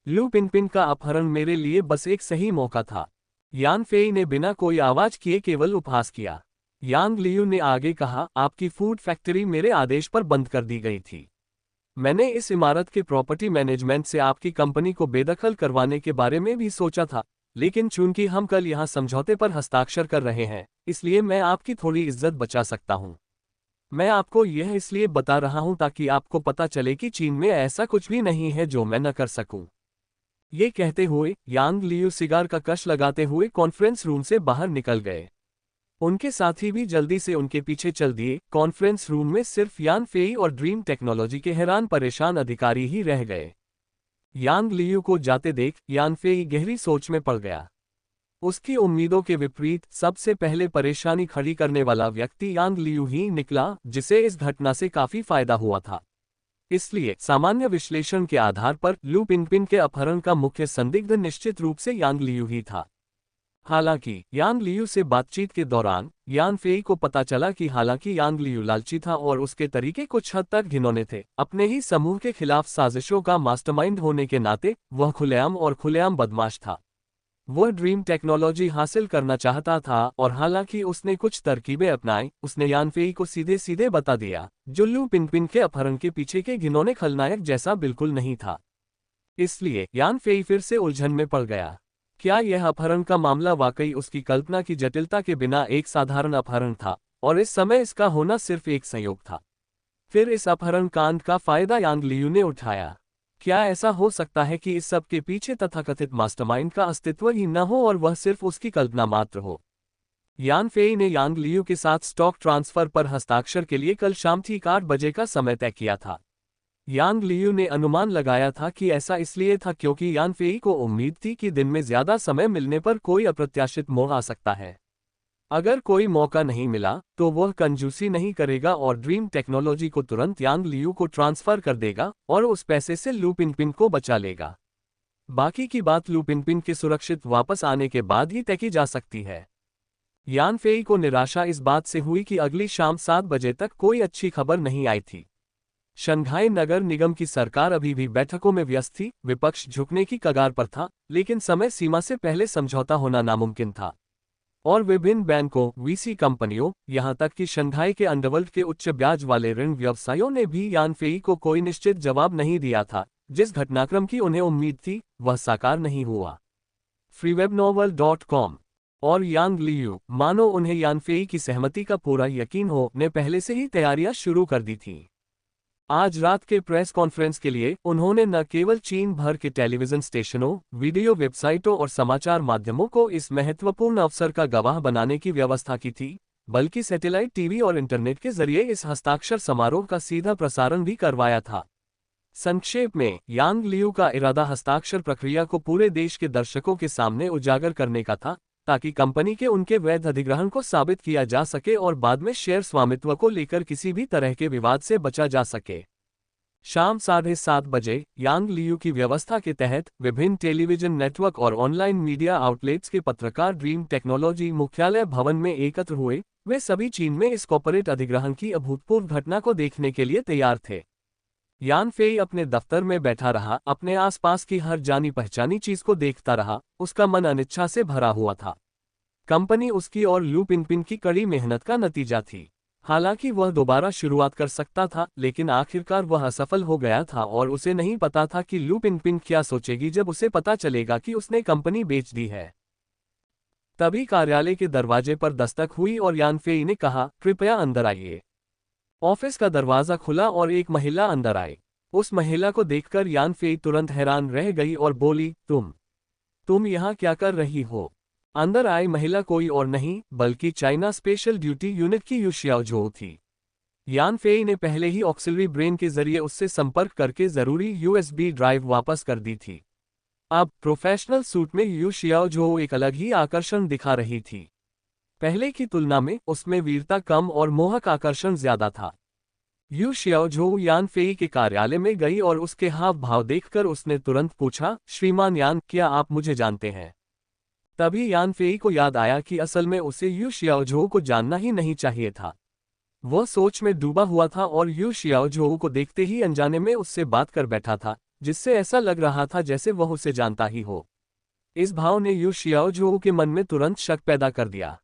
लू पिनपिन का अपहरण मेरे लिए बस एक सही मौका था। यान फेई ने बिना कोई आवाज किए केवल उपहास किया। यांग लियू ने आगे कहा, आपकी फूड फैक्ट्री मेरे आदेश पर बंद कर दी गई थी। मैंने इस इमारत के प्रॉपर्टी मैनेजमेंट से आपकी कंपनी को बेदखल करवाने के बारे में भी सोचा था, लेकिन चूंकि हम कल यहाँ समझौते पर हस्ताक्षर कर रहे हैं, इसलिए मैं आपकी थोड़ी इज्जत बचा सकता हूँ। मैं आपको यह इसलिए बता रहा हूँ ताकि आपको पता चले कि चीन में ऐसा कुछ भी नहीं है जो मैं न कर सकूं। ये कहते हुए यांग लियू सिगार का कश लगाते हुए कॉन्फ्रेंस रूम से बाहर निकल गए। उनके साथी भी जल्दी से उनके पीछे चल दिए। कॉन्फ्रेंस रूम में सिर्फ यान फेई और ड्रीम टेक्नोलॉजी के हैरान परेशान अधिकारी ही रह गए। यांग लियू को जाते देख यान फेई गहरी सोच में पड़ गया। उसकी उम्मीदों के विपरीत सबसे पहले परेशानी खड़ी करने वाला व्यक्ति यांग लियू ही निकला, जिसे इस घटना से काफी फायदा हुआ था। इसलिए सामान्य विश्लेषण के आधार पर लू पिनपिन के अपहरण का मुख्य संदिग्ध निश्चित रूप से यांग लियू ही था। हालांकि यांग लियू से बातचीत के दौरान यान फेई को पता चला कि हालांकि यांग लियू लालची था और उसके तरीके कुछ हद तक घिनौने थे, अपने ही समूह के खिलाफ साजिशों का मास्टरमाइंड होने के नाते वह खुलेआम बदमाश था। वह ड्रीम टेक्नोलॉजी हासिल करना चाहता था और हालांकि उसने कुछ तरकीबें अपनाई, उसने यानफेई को सीधे सीधे बता दिया, जो लू पिनपिन के अपहरण के पीछे के घिनौने खलनायक जैसा बिल्कुल नहीं था। इसलिए यानफेई फिर से उलझन में पड़ गया। क्या यह अपहरण का मामला वाकई उसकी कल्पना की जटिलता के बिना एक साधारण अपहरण था, और इस समय इसका होना सिर्फ एक संयोग था? फिर इस अपहरण कांड का फायदा यांग लियू ने उठाया। क्या ऐसा हो सकता है कि इस सब के पीछे तथाकथित मास्टरमाइंड का अस्तित्व ही न हो और वह सिर्फ उसकी कल्पना मात्र हो? यान फेई ने यांग लियू के साथ स्टॉक ट्रांसफर पर हस्ताक्षर के लिए कल शाम ठीक 8 बजे का समय तय किया था। यांग लियू ने अनुमान लगाया था कि ऐसा इसलिए था क्योंकि यान फेई को उम्मीद थी कि दिन में ज्यादा समय मिलने पर कोई अप्रत्याशित मोड़ आ सकता है। अगर कोई मौका नहीं मिला तो वह कंजूसी नहीं करेगा और ड्रीम टेक्नोलॉजी को तुरंत यांग लियू को ट्रांसफर कर देगा और उस पैसे से लू पिनपिन को बचा लेगा। बाकी की बात लू पिनपिन के सुरक्षित वापस आने के बाद ही तय की जा सकती है। यान फेई को निराशा इस बात से हुई कि अगली शाम 7 बजे तक कोई अच्छी खबर नहीं आई थी। शंघाई नगर निगम की सरकार अभी भी बैठकों में व्यस्त थी, विपक्ष झुकने की कगार पर था, लेकिन समय सीमा से पहले समझौता होना नामुमकिन था। और विभिन्न बैंकों, वीसी कंपनियों, यहां तक कि शंघाई के अंडरवर्ल्ड के उच्च ब्याज वाले ऋण व्यवसायों ने भी यान फेई को कोई निश्चित जवाब नहीं दिया था। जिस घटनाक्रम की उन्हें उम्मीद थी वह साकार नहीं हुआ। freewebnovel.com और यांग लियू, मानो उन्हें यान फेई की सहमति का पूरा यकीन हो, ने पहले से ही तैयारियां शुरू कर दी थीं। आज रात के प्रेस कॉन्फ्रेंस के लिए उन्होंने न केवल चीन भर के टेलीविजन स्टेशनों, वीडियो वेबसाइटों और समाचार माध्यमों को इस महत्वपूर्ण अवसर का गवाह बनाने की व्यवस्था की थी, बल्कि सैटेलाइट टीवी और इंटरनेट के जरिए इस हस्ताक्षर समारोह का सीधा प्रसारण भी करवाया था। संक्षेप में, यांग लियू का इरादा हस्ताक्षर प्रक्रिया को पूरे देश के दर्शकों के सामने उजागर करने का था, ताकि कंपनी के उनके वैध अधिग्रहण को साबित किया जा सके और बाद में शेयर स्वामित्व को लेकर किसी भी तरह के विवाद से बचा जा सके। शाम 7:30 बजे यांग लियू की व्यवस्था के तहत विभिन्न टेलीविजन नेटवर्क और ऑनलाइन मीडिया आउटलेट्स के पत्रकार ड्रीम टेक्नोलॉजी मुख्यालय भवन में एकत्र हुए। वे सभी चीन में इस कॉर्पोरेट अधिग्रहण की अभूतपूर्व घटना को देखने के लिए तैयार थे। यान फेई अपने दफ्तर में बैठा रहा, अपने आसपास की हर जानी पहचानी चीज को देखता रहा। उसका मन अनिच्छा से भरा हुआ था। कंपनी उसकी और लू पिनपिन की कड़ी मेहनत का नतीजा थी। हालांकि वह दोबारा शुरुआत कर सकता था, लेकिन आखिरकार वह असफल हो गया था और उसे नहीं पता था कि लू पिनपिन क्या सोचेगी जब उसे पता चलेगा कि उसने कंपनी बेच दी है। तभी कार्यालय के दरवाजे पर दस्तक हुई और यान फेई ने कहा, कृपया अंदर आइए। ऑफिस का दरवाजा खुला और एक महिला अंदर आई। उस महिला को देखकर यान फेई तुरंत हैरान रह गई और बोली, तुम यहाँ क्या कर रही हो? अंदर आई महिला कोई और नहीं बल्कि चाइना स्पेशल ड्यूटी यूनिट की यू शियाओझोउ थी। यान फेई ने पहले ही ऑक्सिलरी ब्रेन के जरिए उससे संपर्क करके जरूरी यूएसबी ड्राइव वापस कर दी थी। अब प्रोफेशनल सूट में यू शियाओझोउ एक अलग ही आकर्षण दिखा रही थी। पहले की तुलना में उसमें वीरता कम और मोहक आकर्षण ज्यादा था। यू शियाओझोउ यान फेई के कार्यालय में गई और उसके हाव भाव देखकर उसने तुरंत पूछा, श्रीमान यान, क्या आप मुझे जानते हैं? तभी यान फेई को याद आया कि असल में उसे यू शियाओझोउ को जानना ही नहीं चाहिए था। वह सोच में डूबा हुआ था और यू शियाओझोउ को देखते ही अनजाने में उससे बात कर बैठा था, जिससे ऐसा लग रहा था जैसे वह उसे जानता ही हो। इस भाव ने यू शियाओझोउ के मन में तुरंत शक पैदा कर दिया।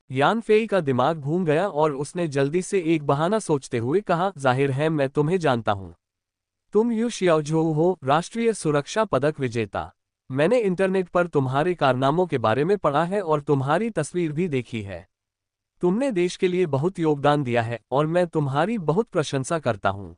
यान फेई का दिमाग घूम गया और उसने जल्दी से एक बहाना सोचते हुए कहा, जाहिर है मैं तुम्हें जानता हूं। तुम यू शियाओझोउ हो, राष्ट्रीय सुरक्षा पदक विजेता। मैंने इंटरनेट पर तुम्हारे कारनामों के बारे में पढ़ा है और तुम्हारी तस्वीर भी देखी है। तुमने देश के लिए बहुत योगदान दिया है और मैं तुम्हारी बहुत प्रशंसा करता हूं।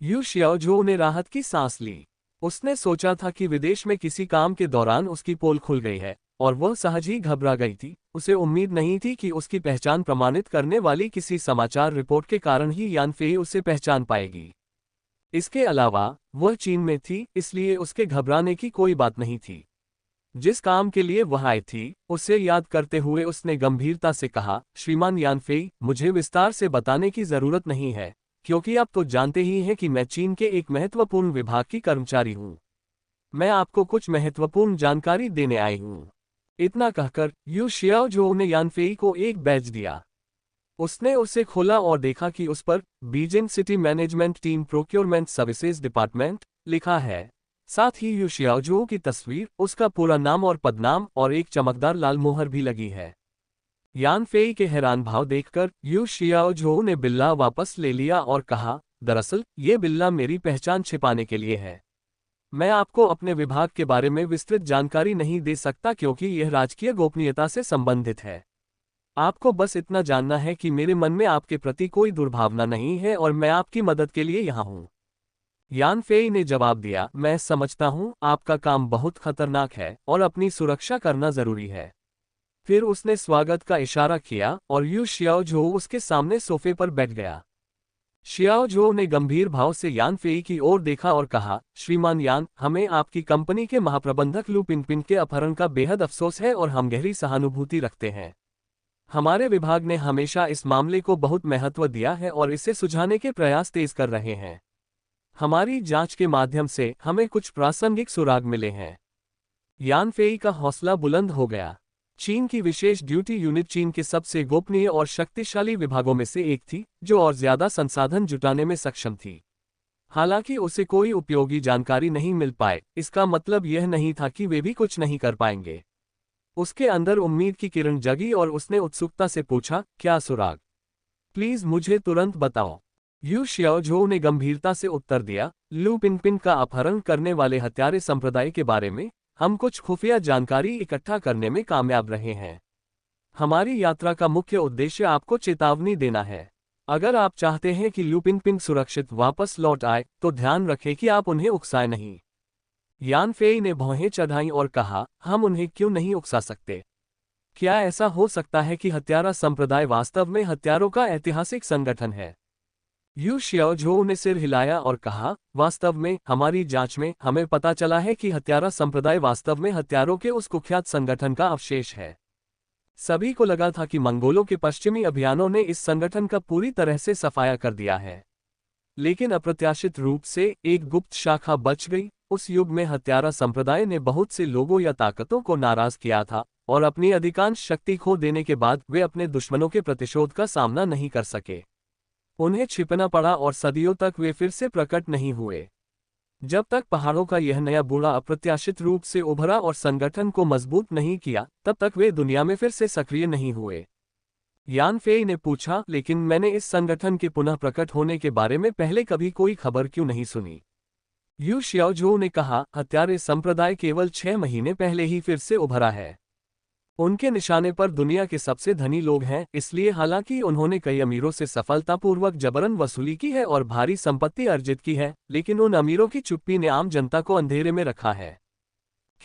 यू शियाओझोउ ने राहत की सांस ली। उसने सोचा था कि विदेश में किसी काम के दौरान उसकी पोल खुल गई है और वह सहज ही घबरा गई थी। उसे उम्मीद नहीं थी कि उसकी पहचान प्रमाणित करने वाली किसी समाचार रिपोर्ट के कारण ही यान फेई उसे पहचान पाएगी। इसके अलावा वह चीन में थी, इसलिए उसके घबराने की कोई बात नहीं थी। जिस काम के लिए वह आई थी उसे याद करते हुए उसने गंभीरता से कहा, श्रीमान यान फेई, मुझे विस्तार से बताने की जरूरत नहीं है, क्योंकि आप तो जानते ही हैं कि मैं चीन के एक महत्वपूर्ण विभाग की कर्मचारी हूं। मैं आपको कुछ महत्वपूर्ण जानकारी देने आई हूं। इतना कहकर यू शियाओझोउ ने यान फेई को एक बैज दिया। उसने उसे खोला और देखा कि उस पर Beijing city management team procurement services department लिखा है। साथ ही यू शियाओजू की तस्वीर, उसका पूरा नाम और पदनाम और एक चमकदार लाल मोहर भी लगी है। यान फेई के हैरान भाव देखकर यू शियाओजू ने बिल्ला वापस ले लिया और कहा, दरअसल ये बिल्ला मेरी पहचान छिपाने के लिए है। मैं आपको अपने विभाग के बारे में विस्तृत जानकारी नहीं दे सकता क्योंकि यह राजकीय गोपनीयता से संबंधित है। आपको बस इतना जानना है कि मेरे मन में आपके प्रति कोई दुर्भावना नहीं है और मैं आपकी मदद के लिए यहाँ हूँ। यान फेई ने जवाब दिया, मैं समझता हूँ, आपका काम बहुत खतरनाक है और अपनी सुरक्षा करना जरूरी है। फिर उसने स्वागत का इशारा किया और यू शियाओजू उसके सामने सोफे पर बैठ गया। शियाओजू ने गंभीर भाव से यान फेई की ओर देखा और कहा, श्रीमान यान, हमें आपकी कंपनी के महाप्रबंधक लू पिनपिन के अपहरण का बेहद अफसोस है और हम गहरी सहानुभूति रखते हैं। हमारे विभाग ने हमेशा इस मामले को बहुत महत्व दिया है और इसे सुलझाने के प्रयास तेज कर रहे हैं। हमारी जांच के माध्यम से हमें कुछ प्रासंगिक सुराग मिले हैं। यान फेई का हौसला बुलंद हो गया। चीन की विशेष ड्यूटी यूनिट चीन के सबसे गोपनीय और शक्तिशाली विभागों में से एक थी, जो और ज्यादा संसाधन जुटाने में सक्षम थी। हालांकि उसे कोई उपयोगी जानकारी नहीं मिल पाए, इसका मतलब यह नहीं था कि वे भी कुछ नहीं कर पाएंगे। उसके अंदर उम्मीद की किरण जगी और उसने उत्सुकता से पूछा, क्या सुराग? प्लीज मुझे तुरंत बताओ। यू शियाओजू ने गंभीरता से उत्तर दिया, लू पिनपिन का अपहरण करने वाले हत्यारे संप्रदाय के बारे में हम कुछ खुफिया जानकारी इकट्ठा करने में कामयाब रहे हैं। हमारी यात्रा का मुख्य उद्देश्य आपको चेतावनी देना है। अगर आप चाहते हैं कि लू पिनपिन सुरक्षित वापस लौट आए, तो ध्यान रखें कि आप उन्हें उकसाएं नहीं। यान फेई ने भौहें चढ़ाईं और कहा, हम उन्हें क्यों नहीं उकसा सकते? क्या ऐसा हो सकता है कि हत्यारा संप्रदाय वास्तव में हत्यारों का ऐतिहासिक संगठन है? यू शियाओजू ने सिर हिलाया और कहा, वास्तव में हमारी जांच में हमें पता चला है कि हत्यारा संप्रदाय वास्तव में हत्यारों के उस कुख्यात संगठन का अवशेष है। सभी को लगा था कि मंगोलों के पश्चिमी अभियानों ने इस संगठन का पूरी तरह से सफाया कर दिया है, लेकिन अप्रत्याशित रूप से एक गुप्त शाखा बच गई। उस युग में हत्यारा संप्रदाय ने बहुत से लोगों या ताकतों को नाराज किया था और अपनी अधिकांश शक्ति खो देने के बाद वे अपने दुश्मनों के प्रतिशोध का सामना नहीं कर सके। उन्हें छिपना पड़ा और सदियों तक वे फिर से प्रकट नहीं हुए। जब तक पहाड़ों का यह नया बूढ़ा अप्रत्याशित रूप से उभरा और संगठन को मजबूत नहीं किया, तब तक वे दुनिया में फिर से सक्रिय नहीं हुए। यान फेई ने पूछा, लेकिन मैंने इस संगठन के पुनः प्रकट होने के बारे में पहले कभी कोई खबर क्यों नहीं सुनी? यू शियाओजू ने कहा, हत्यारे संप्रदाय केवल 6 महीने पहले ही फिर से उभरा है। उनके निशाने पर दुनिया के सबसे धनी लोग हैं, इसलिए हालांकि उन्होंने कई अमीरों से सफलतापूर्वक जबरन वसूली की है और भारी संपत्ति अर्जित की है, लेकिन उन अमीरों की चुप्पी ने आम जनता को अंधेरे में रखा है।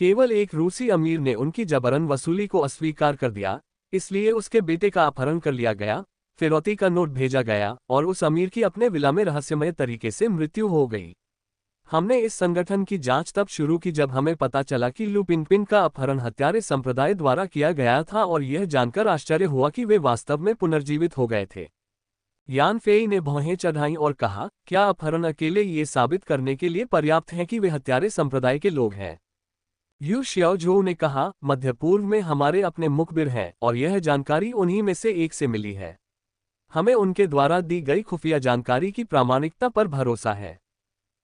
केवल एक रूसी अमीर ने उनकी जबरन वसूली को अस्वीकार कर दिया, इसलिए उसके बेटे का अपहरण कर लिया गया, फिरौती का नोट भेजा गया और उस अमीर की अपने विला में रहस्यमय तरीके से मृत्यु हो गई। हमने इस संगठन की जांच तब शुरू की जब हमें पता चला कि लू पिनपिन का अपहरण हत्यारे संप्रदाय द्वारा किया गया था और यह जानकर आश्चर्य हुआ कि वे वास्तव में पुनर्जीवित हो गए थे। यान फेई ने भौहें चढ़ाईं और कहा, क्या अपहरण अकेले ये साबित करने के लिए पर्याप्त है कि वे हत्यारे संप्रदाय के लोग हैं? यू शियाओजू ने कहा, मध्य पूर्व में हमारे अपने मुखबिर हैं और यह जानकारी उन्हीं में से एक से मिली है। हमें उनके द्वारा दी गई खुफिया जानकारी की प्रामाणिकता पर भरोसा है,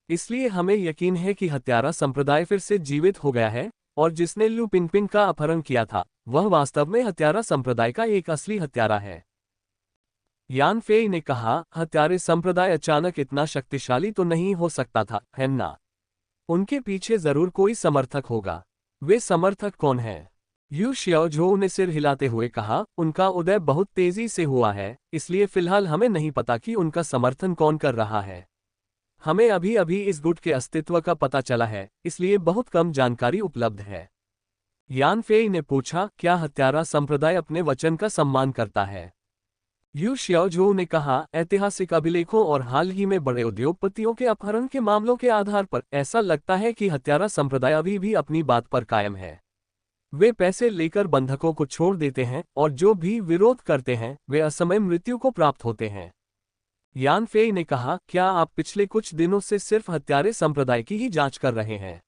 इसलिए हमें यकीन है कि हत्यारा संप्रदाय फिर से जीवित हो गया है और जिसने लू पिनपिन का अपहरण किया था वह वास्तव में हत्यारा संप्रदाय का एक असली हत्यारा है। यान फेई ने कहा, हत्यारे संप्रदाय अचानक इतना शक्तिशाली तो नहीं हो सकता था, है ना? उनके पीछे जरूर कोई समर्थक होगा। वे समर्थक कौन है? यू शियाओजू ने सिर हिलाते हुए कहा, उनका उदय बहुत तेजी से हुआ है, इसलिए फिलहाल हमें नहीं पता कि उनका समर्थन कौन कर रहा है। हमें अभी अभी इस गुट के अस्तित्व का पता चला है, इसलिए बहुत कम जानकारी उपलब्ध है। यान फेई ने पूछा, क्या हत्यारा संप्रदाय अपने वचन का सम्मान करता है? यू शियाओजू ने कहा, ऐतिहासिक अभिलेखों और हाल ही में बड़े उद्योगपतियों के अपहरण के मामलों के आधार पर ऐसा लगता है कि हत्यारा संप्रदाय अभी भी अपनी बात पर कायम है। वे पैसे लेकर बंधकों को छोड़ देते हैं और जो भी विरोध करते हैं वे असमय मृत्यु को प्राप्त होते हैं। यान फेई ने कहा, क्या आप पिछले कुछ दिनों से सिर्फ हत्यारे संप्रदाय की ही जांच कर रहे हैं?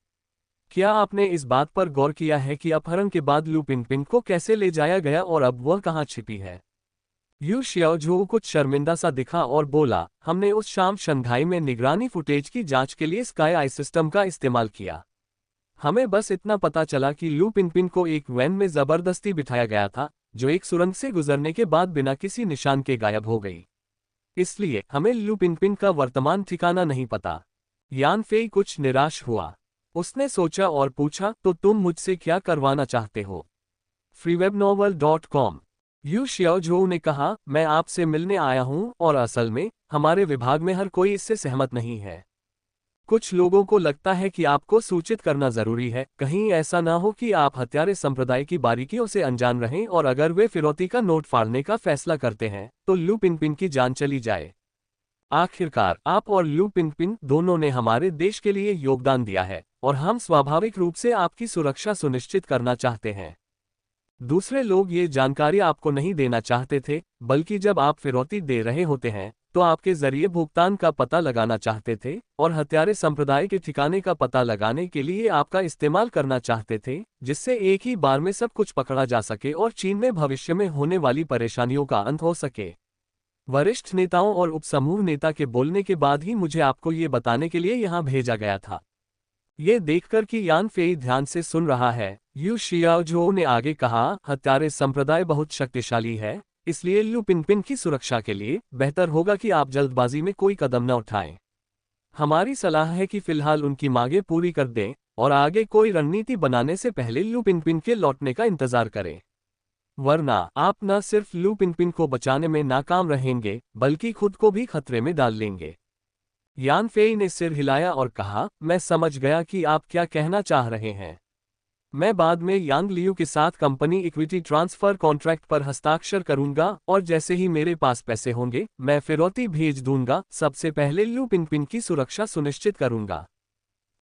क्या आपने इस बात पर गौर किया है कि अपहरण के बाद लू पिनपिन को कैसे ले जाया गया और अब वह कहाँ छिपी है? यू शियाओझू कुछ शर्मिंदा सा दिखा और बोला, हमने उस शाम शंघाई में निगरानी फुटेज की जांच के लिए स्काई आई सिस्टम का इस्तेमाल किया। हमें बस इतना पता चला कि लू पिनपिन को एक वैन में जबरदस्ती बिठाया गया था, जो एक सुरंग से गुजरने के बाद बिना किसी निशान के गायब हो गई। इसलिए हमें लू पिनपिन का वर्तमान ठिकाना नहीं पता। यान फेई कुछ निराश हुआ। उसने सोचा और पूछा, तो तुम मुझसे क्या करवाना चाहते हो? freewebnovel.com। यू शियाओझू ने कहा, मैं आपसे मिलने आया हूं और असल में हमारे विभाग में हर कोई इससे सहमत नहीं है। कुछ लोगों को लगता है कि आपको सूचित करना जरूरी है, कहीं ऐसा ना हो कि आप हत्यारे संप्रदाय की बारीकियों से अनजान रहें और अगर वे फिरौती का नोट फाड़ने का फैसला करते हैं तो लू पिनपिन की जान चली जाए। आखिरकार आप और लू पिनपिन दोनों ने हमारे देश के लिए योगदान दिया है और हम स्वाभाविक रूप से आपकी सुरक्षा सुनिश्चित करना चाहते हैं। दूसरे लोग ये जानकारी आपको नहीं देना चाहते थे, बल्कि जब आप फिरौती दे रहे होते हैं तो आपके जरिए भुगतान का पता लगाना चाहते थे और हत्यारे संप्रदाय के ठिकाने का पता लगाने के लिए आपका इस्तेमाल करना चाहते थे, जिससे एक ही बार में सब कुछ पकड़ा जा सके और चीन में भविष्य में होने वाली परेशानियों का अंत हो सके। वरिष्ठ नेताओं और उपसमूह नेता के बोलने के बाद ही मुझे आपको ये बताने के लिए यहाँ भेजा गया था। ये देखकर कि यान फेई ध्यान से सुन रहा है, यू शियाओझू ने आगे कहा, हत्यारे संप्रदाय बहुत शक्तिशाली है, इसलिए लू पिनपिन की सुरक्षा के लिए बेहतर होगा कि आप जल्दबाजी में कोई कदम न उठाएं। हमारी सलाह है कि फिलहाल उनकी मांगें पूरी कर दें और आगे कोई रणनीति बनाने से पहले लू पिनपिन के लौटने का इंतजार करें। वरना आप न सिर्फ लू पिनपिन को बचाने में नाकाम रहेंगे, बल्कि खुद को भी खतरे में डाल लेंगे। यान फेई ने सिर हिलाया और कहा, मैं समझ गया कि आप क्या कहना चाह रहे हैं। मैं बाद में यांग लियू के साथ कंपनी इक्विटी ट्रांसफर कॉन्ट्रैक्ट पर हस्ताक्षर करूंगा और जैसे ही मेरे पास पैसे होंगे मैं फिरौती भेज दूंगा। सबसे पहले लू पिनपिन की सुरक्षा सुनिश्चित करूंगा।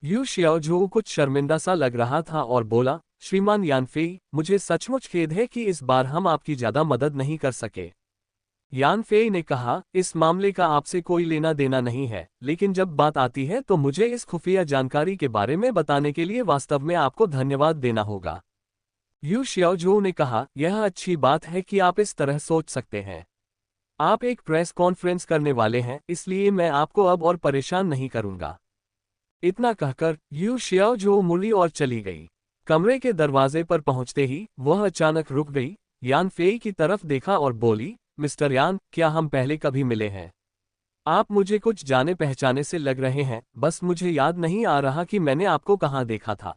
यू शियाओझू कुछ शर्मिंदा सा लग रहा था और बोला, श्रीमान यान फेई, मुझे सचमुच खेद है कि इस बार हम आपकी ज्यादा मदद नहीं कर सके। यान फेई ने कहा, इस मामले का आपसे कोई लेना देना नहीं है, लेकिन जब बात आती है तो मुझे इस खुफिया जानकारी के बारे में बताने के लिए वास्तव में आपको धन्यवाद देना होगा। यू शियाओझू ने कहा, यह अच्छी बात है कि आप इस तरह सोच सकते हैं। आप एक प्रेस कॉन्फ्रेंस करने वाले हैं, इसलिए मैं आपको अब और परेशान नहीं करूंगा। इतना कहकर यू शियाओझू मुड़ी और चली गई। कमरे के दरवाजे पर पहुंचते ही वह अचानक रुक गई, यान फेई की तरफ देखा और बोली, मिस्टर यान, क्या हम पहले कभी मिले हैं? आप मुझे कुछ जाने पहचाने से लग रहे हैं, बस मुझे याद नहीं आ रहा कि मैंने आपको कहाँ देखा था।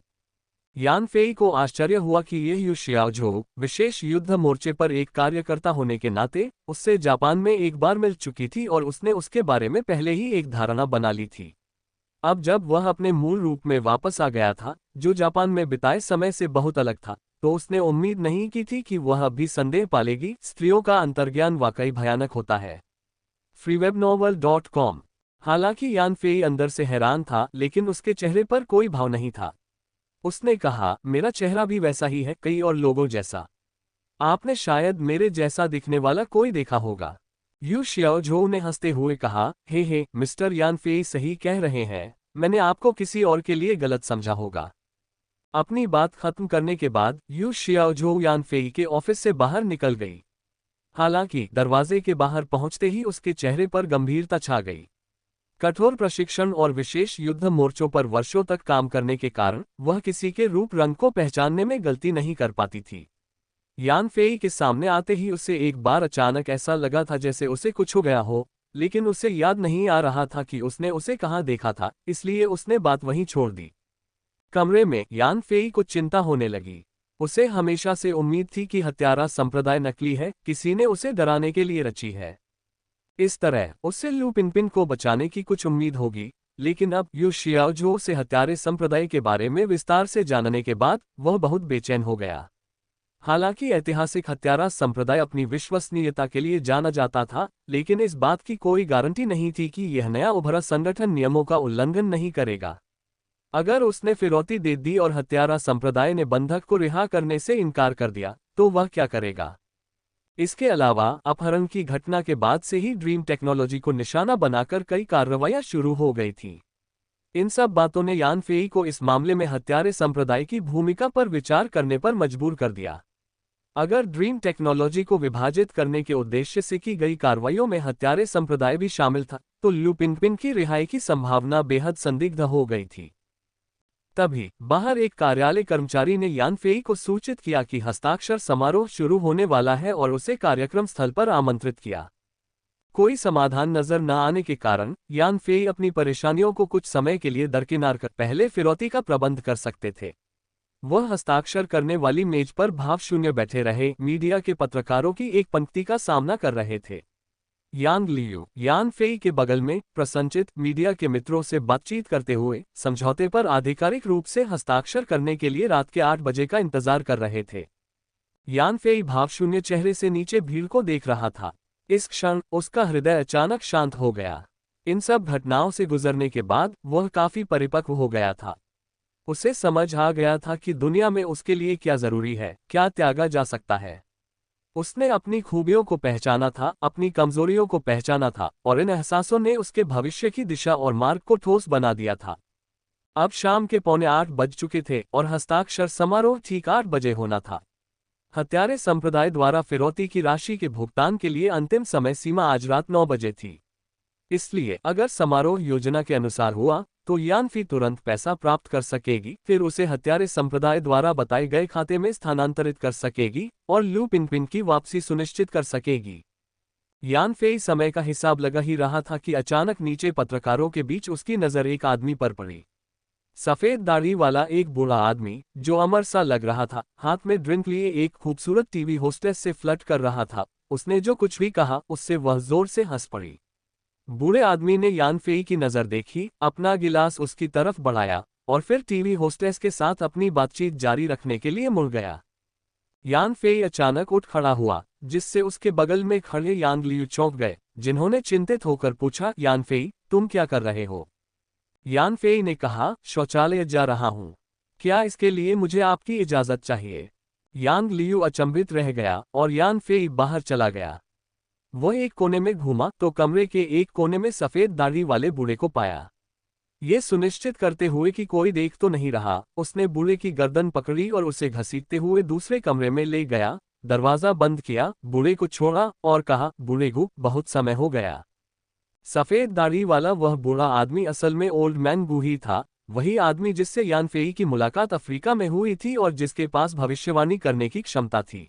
यान फेई को आश्चर्य हुआ कि यह यू शियाओझू विशेष युद्ध मोर्चे पर एक कार्यकर्ता होने के नाते उससे जापान में एक बार मिल चुकी थी और उसने उसके बारे में पहले ही एक धारणा बना ली थी। अब जब वह अपने मूल रूप में वापस आ गया था, जो जापान में बिताए समय से बहुत अलग था, तो उसने उम्मीद नहीं की थी कि वह अभी संदेह पालेगी। स्त्रियों का अंतर्ज्ञान वाकई भयानक होता है। freewebnovel.com। हालांकि यान फेई अंदर से हैरान था, लेकिन उसके चेहरे पर कोई भाव नहीं था। उसने कहा, मेरा चेहरा भी वैसा ही है, कई और लोगों जैसा। आपने शायद मेरे जैसा दिखने वाला कोई देखा होगा। यू शियाओझू ने हंसते हुए कहा, हे मिस्टर यान फेई सही कह रहे हैं, मैंने आपको किसी और के लिए गलत समझा होगा। अपनी बात खत्म करने के बाद यू शियाओझू यान फेई के ऑफिस से बाहर निकल गई। हालांकि दरवाजे के बाहर पहुंचते ही उसके चेहरे पर गंभीरता छा गई। कठोर प्रशिक्षण और विशेष युद्ध मोर्चों पर वर्षों तक काम करने के कारण वह किसी के रूप रंग को पहचानने में गलती नहीं कर पाती थी। यान फेई के सामने आते ही उसे एक बार अचानक ऐसा लगा था जैसे उसे कुछ हो गया हो, लेकिन उसे याद नहीं आ रहा था कि उसने उसे कहाँ देखा था, इसलिए उसने बात वहीं छोड़ दी। कमरे में यान फेई को चिंता होने लगी। उसे हमेशा से उम्मीद थी कि हत्यारा संप्रदाय नकली है, किसी ने उसे डराने के लिए रची है। इस तरह उससे लू पिनपिन को बचाने की कुछ उम्मीद होगी, लेकिन अब यू शियाओझू से हत्यारे संप्रदाय के बारे में विस्तार से जानने के बाद वह बहुत बेचैन हो गया। हालांकि ऐतिहासिक हत्यारा संप्रदाय अपनी विश्वसनीयता के लिए जाना जाता था, लेकिन इस बात की कोई गारंटी नहीं थी कि यह नया उभरा संगठन नियमों का उल्लंघन नहीं करेगा। अगर उसने फिरौती दे दी और हत्यारा संप्रदाय ने बंधक को रिहा करने से इनकार कर दिया, तो वह क्या करेगा? इसके अलावा अपहरण की घटना के बाद से ही ड्रीम टेक्नोलॉजी को निशाना बनाकर कई कार्रवाइयां शुरू हो गई थीं। इन सब बातों ने यान फेई को इस मामले में हत्यारे संप्रदाय की भूमिका पर विचार करने पर मजबूर कर दिया। अगर ड्रीम टेक्नोलॉजी को विभाजित करने के उद्देश्य से की गई कार्रवाइयों में हत्यारे संप्रदाय भी शामिल था, तो ल्यू पिनपिन की रिहाई की संभावना बेहद संदिग्ध हो गई थी। तभी बाहर एक कार्यालय कर्मचारी ने यान फेई को सूचित किया कि हस्ताक्षर समारोह शुरू होने वाला है और उसे कार्यक्रम स्थल पर आमंत्रित किया। कोई समाधान नजर न आने के कारण यान फेई अपनी परेशानियों को कुछ समय के लिए दरकिनार कर पहले फिरौती का प्रबंध कर सकते थे। वह हस्ताक्षर करने वाली मेज पर भावशून्य बैठे रहे मीडिया के पत्रकारों की एक पंक्ति का सामना कर रहे थे। यांग लियू यान फेई के बगल में प्रसन्नचित मीडिया के मित्रों से बातचीत करते हुए समझौते पर आधिकारिक रूप से हस्ताक्षर करने के लिए रात के 8 बजे का इंतजार कर रहे थे। यान फेई भावशून्य चेहरे से नीचे भीड़ को देख रहा था। इस क्षण उसका हृदय अचानक शांत हो गया। इन सब घटनाओं से गुजरने के बाद वह काफी परिपक्व हो गया था। उसे समझ आ गया था कि दुनिया में उसके लिए क्या जरूरी है, क्या त्यागा जा सकता है। उसने अपनी खूबियों को पहचाना था, अपनी कमजोरियों को पहचाना था, और इन एहसासों ने उसके भविष्य की दिशा और मार्ग को ठोस बना दिया था। अब शाम के 7:45 बज चुके थे और हस्ताक्षर समारोह ठीक 8 बजे होना था। हत्यारे संप्रदाय द्वारा फिरौती की राशि के भुगतान के लिए अंतिम समय सीमा आज रात 9 बजे थी। इसलिए अगर समारोह योजना के अनुसार हुआ तो यान फी तुरंत पैसा प्राप्त कर सकेगी, फिर उसे हत्यारे संप्रदाय द्वारा बताए गए खाते में स्थानांतरित कर सकेगी और ल्यू पिनपिन की वापसी सुनिश्चित कर सकेगी। यान फेई समय का हिसाब लगा ही रहा था कि अचानक नीचे पत्रकारों के बीच उसकी नजर एक आदमी पर पड़ी। सफेद दाढ़ी वाला एक बूढ़ा आदमी जो अमर सा लग रहा था, हाथ में ड्रिंक लिए एक खूबसूरत टीवी होस्टेस से फ्लर्ट कर रहा था। उसने जो कुछ भी कहा उससे वह जोर से हंस पड़ी। बूढ़े आदमी ने यान फेई की नजर देखी, अपना गिलास उसकी तरफ बढ़ाया और फिर टीवी होस्टेस के साथ अपनी बातचीत जारी रखने के लिए मुड़ गया। यान फेई अचानक उठ खड़ा हुआ, जिससे उसके बगल में खड़े यांग लियू चौंक गए, जिन्होंने चिंतित होकर पूछा, यान फेई, तुम क्या कर रहे हो? यान फेई ने कहा, शौचालय जा रहा हूं। क्या इसके लिए मुझे आपकी इजाजत चाहिए? यांग लियू अचंभित रह गया और यान फेई बाहर चला गया। वह एक कोने में घूमा तो कमरे के एक कोने में सफेद दाढ़ी वाले बूढ़े को पाया। ये सुनिश्चित करते हुए कि कोई देख तो नहीं रहा, उसने बूढ़े की गर्दन पकड़ी और उसे घसीटते हुए दूसरे कमरे में ले गया, दरवाजा बंद किया, बूढ़े को छोड़ा और कहा, बूढ़े गु, बहुत समय हो गया। सफेद दाढ़ी वाला वह बूढ़ा आदमी असल में ओल्ड मैन गु ही था, वही आदमी जिससे यान फेई की मुलाकात अफ्रीका में हुई थी और जिसके पास भविष्यवाणी करने की क्षमता थी।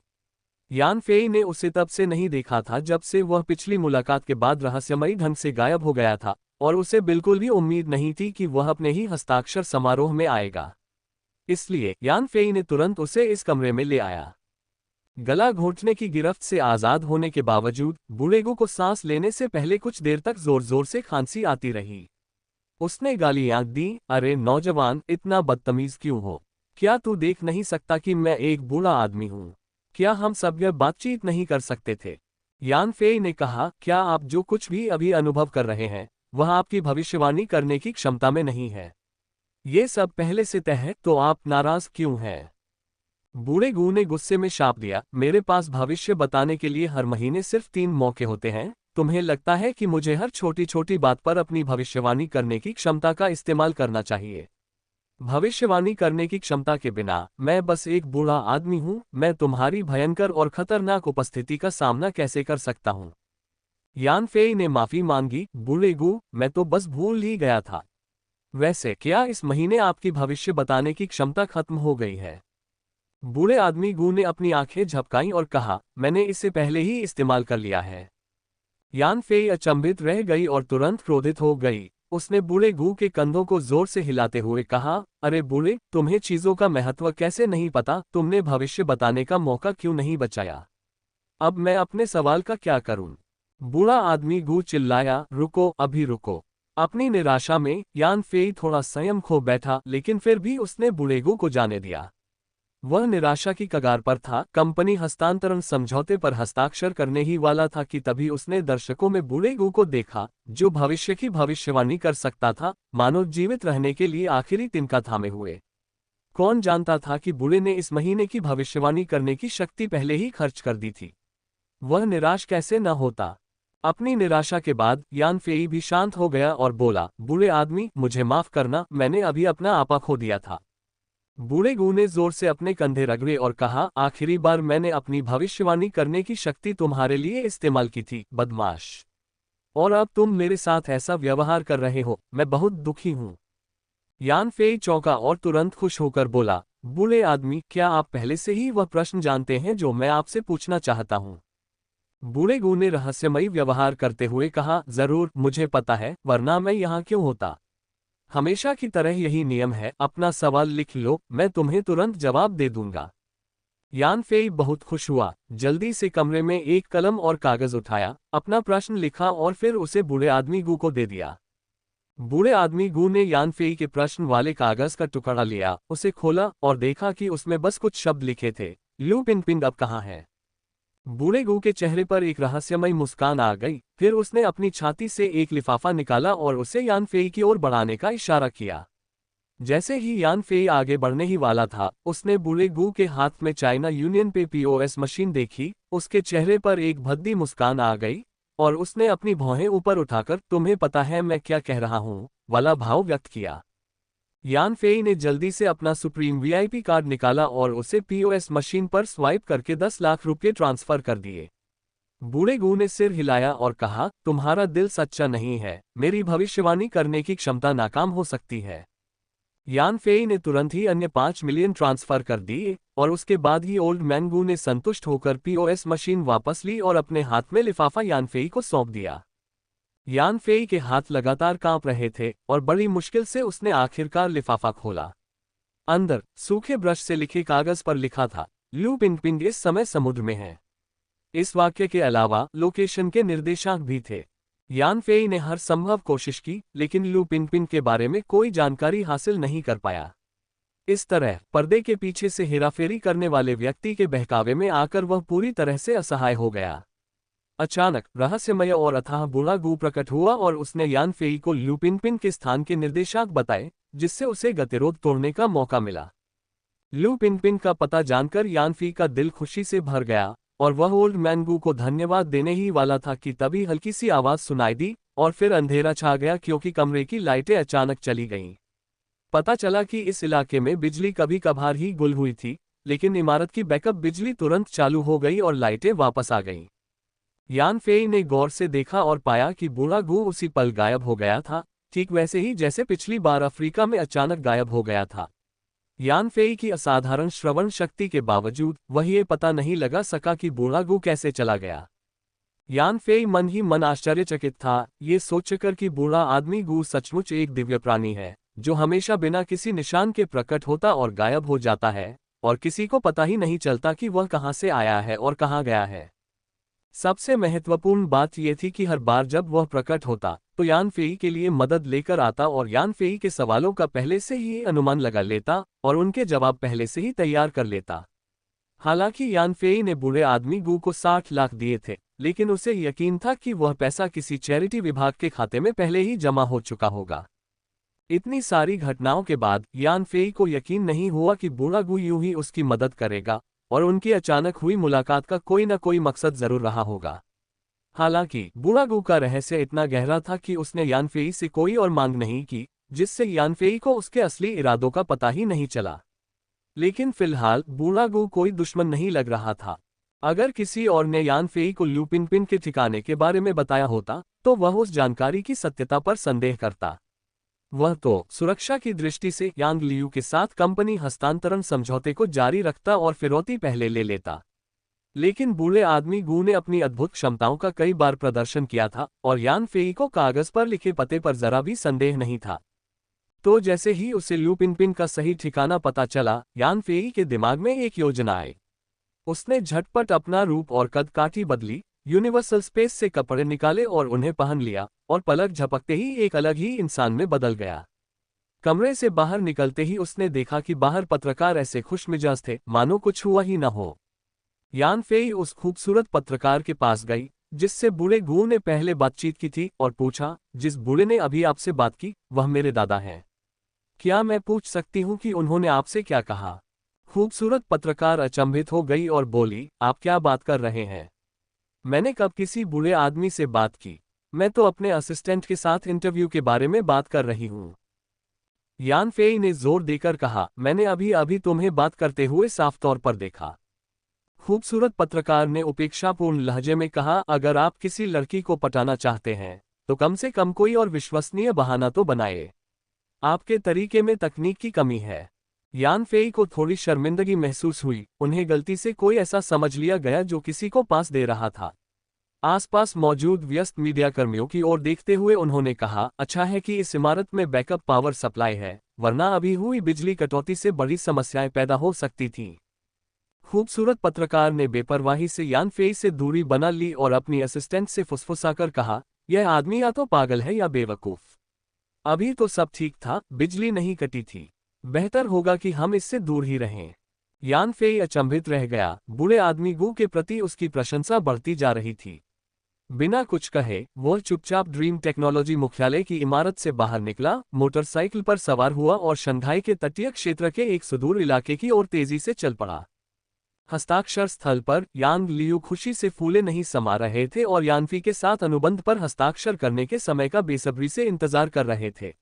यान फेई ने उसे तब से नहीं देखा था जब से वह पिछली मुलाकात के बाद रहस्यमयी ढंग से गायब हो गया था, और उसे बिल्कुल भी उम्मीद नहीं थी कि वह अपने ही हस्ताक्षर समारोह में आएगा। इसलिए यान फेई ने तुरंत उसे इस कमरे में ले आया। गला घोंटने की गिरफ्त से आजाद होने के बावजूद बूढ़ेगु को सांस लेने से पहले कुछ देर तक जोर जोर से खांसी आती रही। उसने गालियां दी, अरे नौजवान, इतना बदतमीज क्यों हो? क्या तू देख नहीं सकता कि मैं एक बूढ़ा आदमी हूं? क्या हम सब यह बातचीत नहीं कर सकते थे? यान फेई ने कहा, क्या आप जो कुछ भी अभी अनुभव कर रहे हैं वह आपकी भविष्यवाणी करने की क्षमता में नहीं है? ये सब पहले से तय है, तो आप नाराज क्यों हैं? बूढ़े गू ने गुस्से में शाप दिया, मेरे पास भविष्य बताने के लिए हर महीने सिर्फ 3 मौके होते हैं। तुम्हें लगता है कि मुझे हर छोटी छोटी बात पर अपनी भविष्यवाणी करने की क्षमता का इस्तेमाल करना चाहिए? भविष्यवाणी करने की क्षमता के बिना मैं बस एक बूढ़ा आदमी हूं। मैं तुम्हारी भयंकर और खतरनाक उपस्थिति का सामना कैसे कर सकता हूं? यान फेई ने माफी मांगी, बूढ़े गू, मैं तो बस भूल ही गया था। वैसे क्या इस महीने आपकी भविष्य बताने की क्षमता खत्म हो गई है? बूढ़े आदमी गू ने अपनी आंखें झपकाईं और कहा, मैंने इसे पहले ही इस्तेमाल कर लिया है। यान फेई अचंभित रह गई और तुरंत क्रोधित हो गई। उसने बूढ़े गू के कंधों को जोर से हिलाते हुए कहा, अरे बूढ़े, तुम्हें चीजों का महत्व कैसे नहीं पता? तुमने भविष्य बताने का मौका क्यों नहीं बचाया? अब मैं अपने सवाल का क्या करूं? बूढ़ा आदमी गू चिल्लाया, रुको, अभी रुको। अपनी निराशा में यान फेई थोड़ा संयम खो बैठा, लेकिन फिर भी उसने बूढ़े गू को जाने दिया। वह निराशा की कगार पर था। कंपनी हस्तांतरण समझौते पर हस्ताक्षर करने ही वाला था कि तभी उसने दर्शकों में बूढ़े गू को देखा, जो भविष्य की भविष्यवाणी कर सकता था, मानो जीवित रहने के लिए आखिरी तिनका थामे हुए। कौन जानता था कि बूढ़े ने इस महीने की भविष्यवाणी करने की शक्ति पहले ही खर्च कर दी थी? वह निराश कैसे न होता? अपनी निराशा के बाद यान फेई भी शांत हो गया और बोला, बूढ़े आदमी, मुझे माफ करना, मैंने अभी अपना आपा खो दिया था। बूढ़े गू ने जोर से अपने कंधे रगड़े और कहा, आखिरी बार मैंने अपनी भविष्यवाणी करने की शक्ति तुम्हारे लिए इस्तेमाल की थी, बदमाश। और अब तुम मेरे साथ ऐसा व्यवहार कर रहे हो, मैं बहुत दुखी हूं। यान फेई चौंका और तुरंत खुश होकर बोला, बूढ़े आदमी, क्या आप पहले से ही वह प्रश्न जानते हैं जो मैं आपसे पूछना चाहता हूं? बूढ़े गू ने रहस्यमयी व्यवहार करते हुए कहा, जरूर, मुझे पता है, वरना मैं यहाँ क्यों होता। हमेशा की तरह यही नियम है, अपना सवाल लिख लो, मैं तुम्हें तुरंत जवाब दे दूंगा। यान फेई बहुत खुश हुआ, जल्दी से कमरे में एक कलम और कागज उठाया, अपना प्रश्न लिखा और फिर उसे बूढ़े आदमी गू को दे दिया। बूढ़े आदमी गू ने यान फेई के प्रश्न वाले कागज का टुकड़ा लिया, उसे खोला और देखा कि उसमें बस कुछ शब्द लिखे थे, लू पिन पिन अब कहाँ है। बूढ़े गू के चेहरे पर एक रहस्यमयी मुस्कान आ गई, फिर उसने अपनी छाती से एक लिफाफा निकाला और उसे यान फेई की ओर बढ़ाने का इशारा किया। जैसे ही यान फेई आगे बढ़ने ही वाला था, उसने बूढ़े गू के हाथ में चाइना यूनियन पे पीओएस मशीन देखी, उसके चेहरे पर एक भद्दी मुस्कान आ गई और उसने अपनी भौहें ऊपर उठाकर तुम्हें पता है मैं क्या कह रहा हूं वाला भाव व्यक्त किया। यान फेई ने जल्दी से अपना सुप्रीम वीआईपी कार्ड निकाला और उसे पीओएस मशीन पर स्वाइप करके 10 लाख रुपये ट्रांसफर कर दिए। बूढ़े गू ने सिर हिलाया और कहा, तुम्हारा दिल सच्चा नहीं है, मेरी भविष्यवाणी करने की क्षमता नाकाम हो सकती है। यान फेई ने तुरंत ही अन्य 5 मिलियन ट्रांसफर कर दिए और उसके बाद ही ओल्ड मैन गू ने संतुष्ट होकर पीओएस मशीन वापस ली और अपने हाथ में लिफाफा यान फेई को सौंप दिया। यान फेई के हाथ लगातार कांप रहे थे और बड़ी मुश्किल से उसने आखिरकार लिफाफा खोला। अंदर सूखे ब्रश से लिखे कागज पर लिखा था, लू पिन पिन इस समय समुद्र में है। इस वाक्य के अलावा लोकेशन के निर्देशांक भी थे। यान फेई ने हर संभव कोशिश की, लेकिन लू पिन पिन के बारे में कोई जानकारी हासिल नहीं कर पाया। इस तरह पर्दे के पीछे से हेराफेरी करने वाले व्यक्ति के बहकावे में आकर वह पूरी तरह से असहाय हो गया। अचानक रहस्यमय और अथाह बूढ़ा गू प्रकट हुआ और उसने यान फेई को लू पिन पिन के स्थान के निर्देशांक बताए, जिससे उसे गतिरोध तोड़ने का मौका मिला। लू पिन पिन का पता जानकर यान फेई का दिल खुशी से भर गया और वह ओल्ड मैन गू को धन्यवाद देने ही वाला था कि तभी हल्की सी आवाज सुनाई दी और फिर अंधेरा छा गया क्योंकि कमरे की लाइटें अचानक चली गईं। पता चला कि इस इलाके में बिजली कभी कभार ही गुल हुई थी, लेकिन इमारत की बैकअप बिजली तुरंत चालू हो गई और लाइटें वापस आ गईं। यान फेई ने गौर से देखा और पाया कि बूढ़ा गू उसी पल गायब हो गया था, ठीक वैसे ही जैसे पिछली बार अफ्रीका में अचानक गायब हो गया था। यान फेई की असाधारण श्रवण शक्ति के बावजूद वह ये पता नहीं लगा सका कि बूढ़ा गू कैसे चला गया। यान फेई मन ही मन आश्चर्यचकित था, ये सोचकर कि बूढ़ा आदमी गू सचमुच एक दिव्य प्राणी है, जो हमेशा बिना किसी निशान के प्रकट होता और गायब हो जाता है, और किसी को पता ही नहीं चलता कि वह कहाँ से आया है और कहाँ गया है। सबसे महत्वपूर्ण बात यह थी कि हर बार जब वह प्रकट होता तो यान फेई के लिए मदद लेकर आता और यान फेई के सवालों का पहले से ही अनुमान लगा लेता और उनके जवाब पहले से ही तैयार कर लेता। हालांकि यान फेई ने बूढ़े आदमी गू को 60 लाख दिए थे, लेकिन उसे यकीन था कि वह पैसा किसी चैरिटी विभाग के खाते में पहले ही जमा हो चुका होगा। इतनी सारी घटनाओं के बाद यान फेई को यकीन नहीं हुआ कि बूढ़ा गू यूं ही उसकी मदद करेगा और उनकी अचानक हुई मुलाकात का कोई न कोई मकसद जरूर रहा होगा। हालांकि बूढ़ा गू का रहस्य इतना गहरा था कि उसने यान फेई से कोई और मांग नहीं की, जिससे यान फेई को उसके असली इरादों का पता ही नहीं चला। लेकिन फिलहाल बूढ़ा गू कोई दुश्मन नहीं लग रहा था। अगर किसी और ने यान फेई को लू पिन पिन के ठिकाने के बारे में बताया होता तो वह उस जानकारी की सत्यता पर संदेह करता। वह तो सुरक्षा की दृष्टि से यांग लियू के साथ कंपनी हस्तांतरण समझौते को जारी रखता और फिरौती पहले ले लेता। लेकिन बूढ़े आदमी गू ने अपनी अद्भुत क्षमताओं का कई बार प्रदर्शन किया था और यान फेई को कागज पर लिखे पते पर जरा भी संदेह नहीं था। तो जैसे ही उसे लू पिन पिन का सही ठिकाना पता चला, यान फेई के दिमाग में एक योजना आई। उसने झटपट अपना रूप और कद काठी बदली, यूनिवर्सल स्पेस से कपड़े निकाले और उन्हें पहन लिया और पलक झपकते ही एक अलग ही इंसान में बदल गया। कमरे से बाहर निकलते ही उसने देखा कि बाहर पत्रकार ऐसे खुशमिजाज थे मानो कुछ हुआ ही न हो। यान फेई उस खूबसूरत पत्रकार के पास गई जिससे बूढ़े गू ने पहले बातचीत की थी और पूछा, जिस बूढ़े ने अभी आपसे बात की वह मेरे दादा हैं। क्या मैं पूछ सकती हूँ कि उन्होंने आपसे क्या कहा? खूबसूरत पत्रकार अचंभित हो गई और बोली, आप क्या बात कर रहे हैं? मैंने कब किसी बूढ़े आदमी से बात की? मैं तो अपने असिस्टेंट के साथ इंटरव्यू के बारे में बात कर रही हूँ। यान फेई ने जोर देकर कहा, मैंने अभी अभी तुम्हें बात करते हुए साफ तौर पर देखा। खूबसूरत पत्रकार ने उपेक्षापूर्ण लहजे में कहा, अगर आप किसी लड़की को पटाना चाहते हैं तो कम से कम कोई और विश्वसनीय बहाना तो बनाए। आपके तरीके में तकनीक की कमी है। यान फेई को थोड़ी शर्मिंदगी महसूस हुई, उन्हें गलती से कोई ऐसा समझ लिया गया जो किसी को पास दे रहा था। आसपास मौजूद व्यस्त मीडियाकर्मियों की ओर देखते हुए उन्होंने कहा, अच्छा है कि इस इमारत में बैकअप पावर सप्लाई है, वरना अभी हुई बिजली कटौती से बड़ी समस्याएं पैदा हो सकती थीं। खूबसूरत पत्रकार ने बेपरवाही से यान फेई से दूरी बना ली और अपनी असिस्टेंट से फुसफुसाकर कहा, यह आदमी या तो पागल है या बेवकूफ। अभी तो सब ठीक था, बिजली नहीं कटी थी। बेहतर होगा कि हम इससे दूर ही रहें। यान फेई अचंभित रह गया, बूढ़े आदमी गू के प्रति उसकी प्रशंसा बढ़ती जा रही थी। बिना कुछ कहे वह चुपचाप ड्रीम टेक्नोलॉजी मुख्यालय की इमारत से बाहर निकला, मोटरसाइकिल पर सवार हुआ और शंघाई के तटीय क्षेत्र के एक सुदूर इलाके की ओर तेजी से चल पड़ा। हस्ताक्षर स्थल पर यांग लियू खुशी से फूले नहीं समा रहे थे और यानफी के साथ अनुबंध पर हस्ताक्षर करने के समय का बेसब्री से इंतजार कर रहे थे।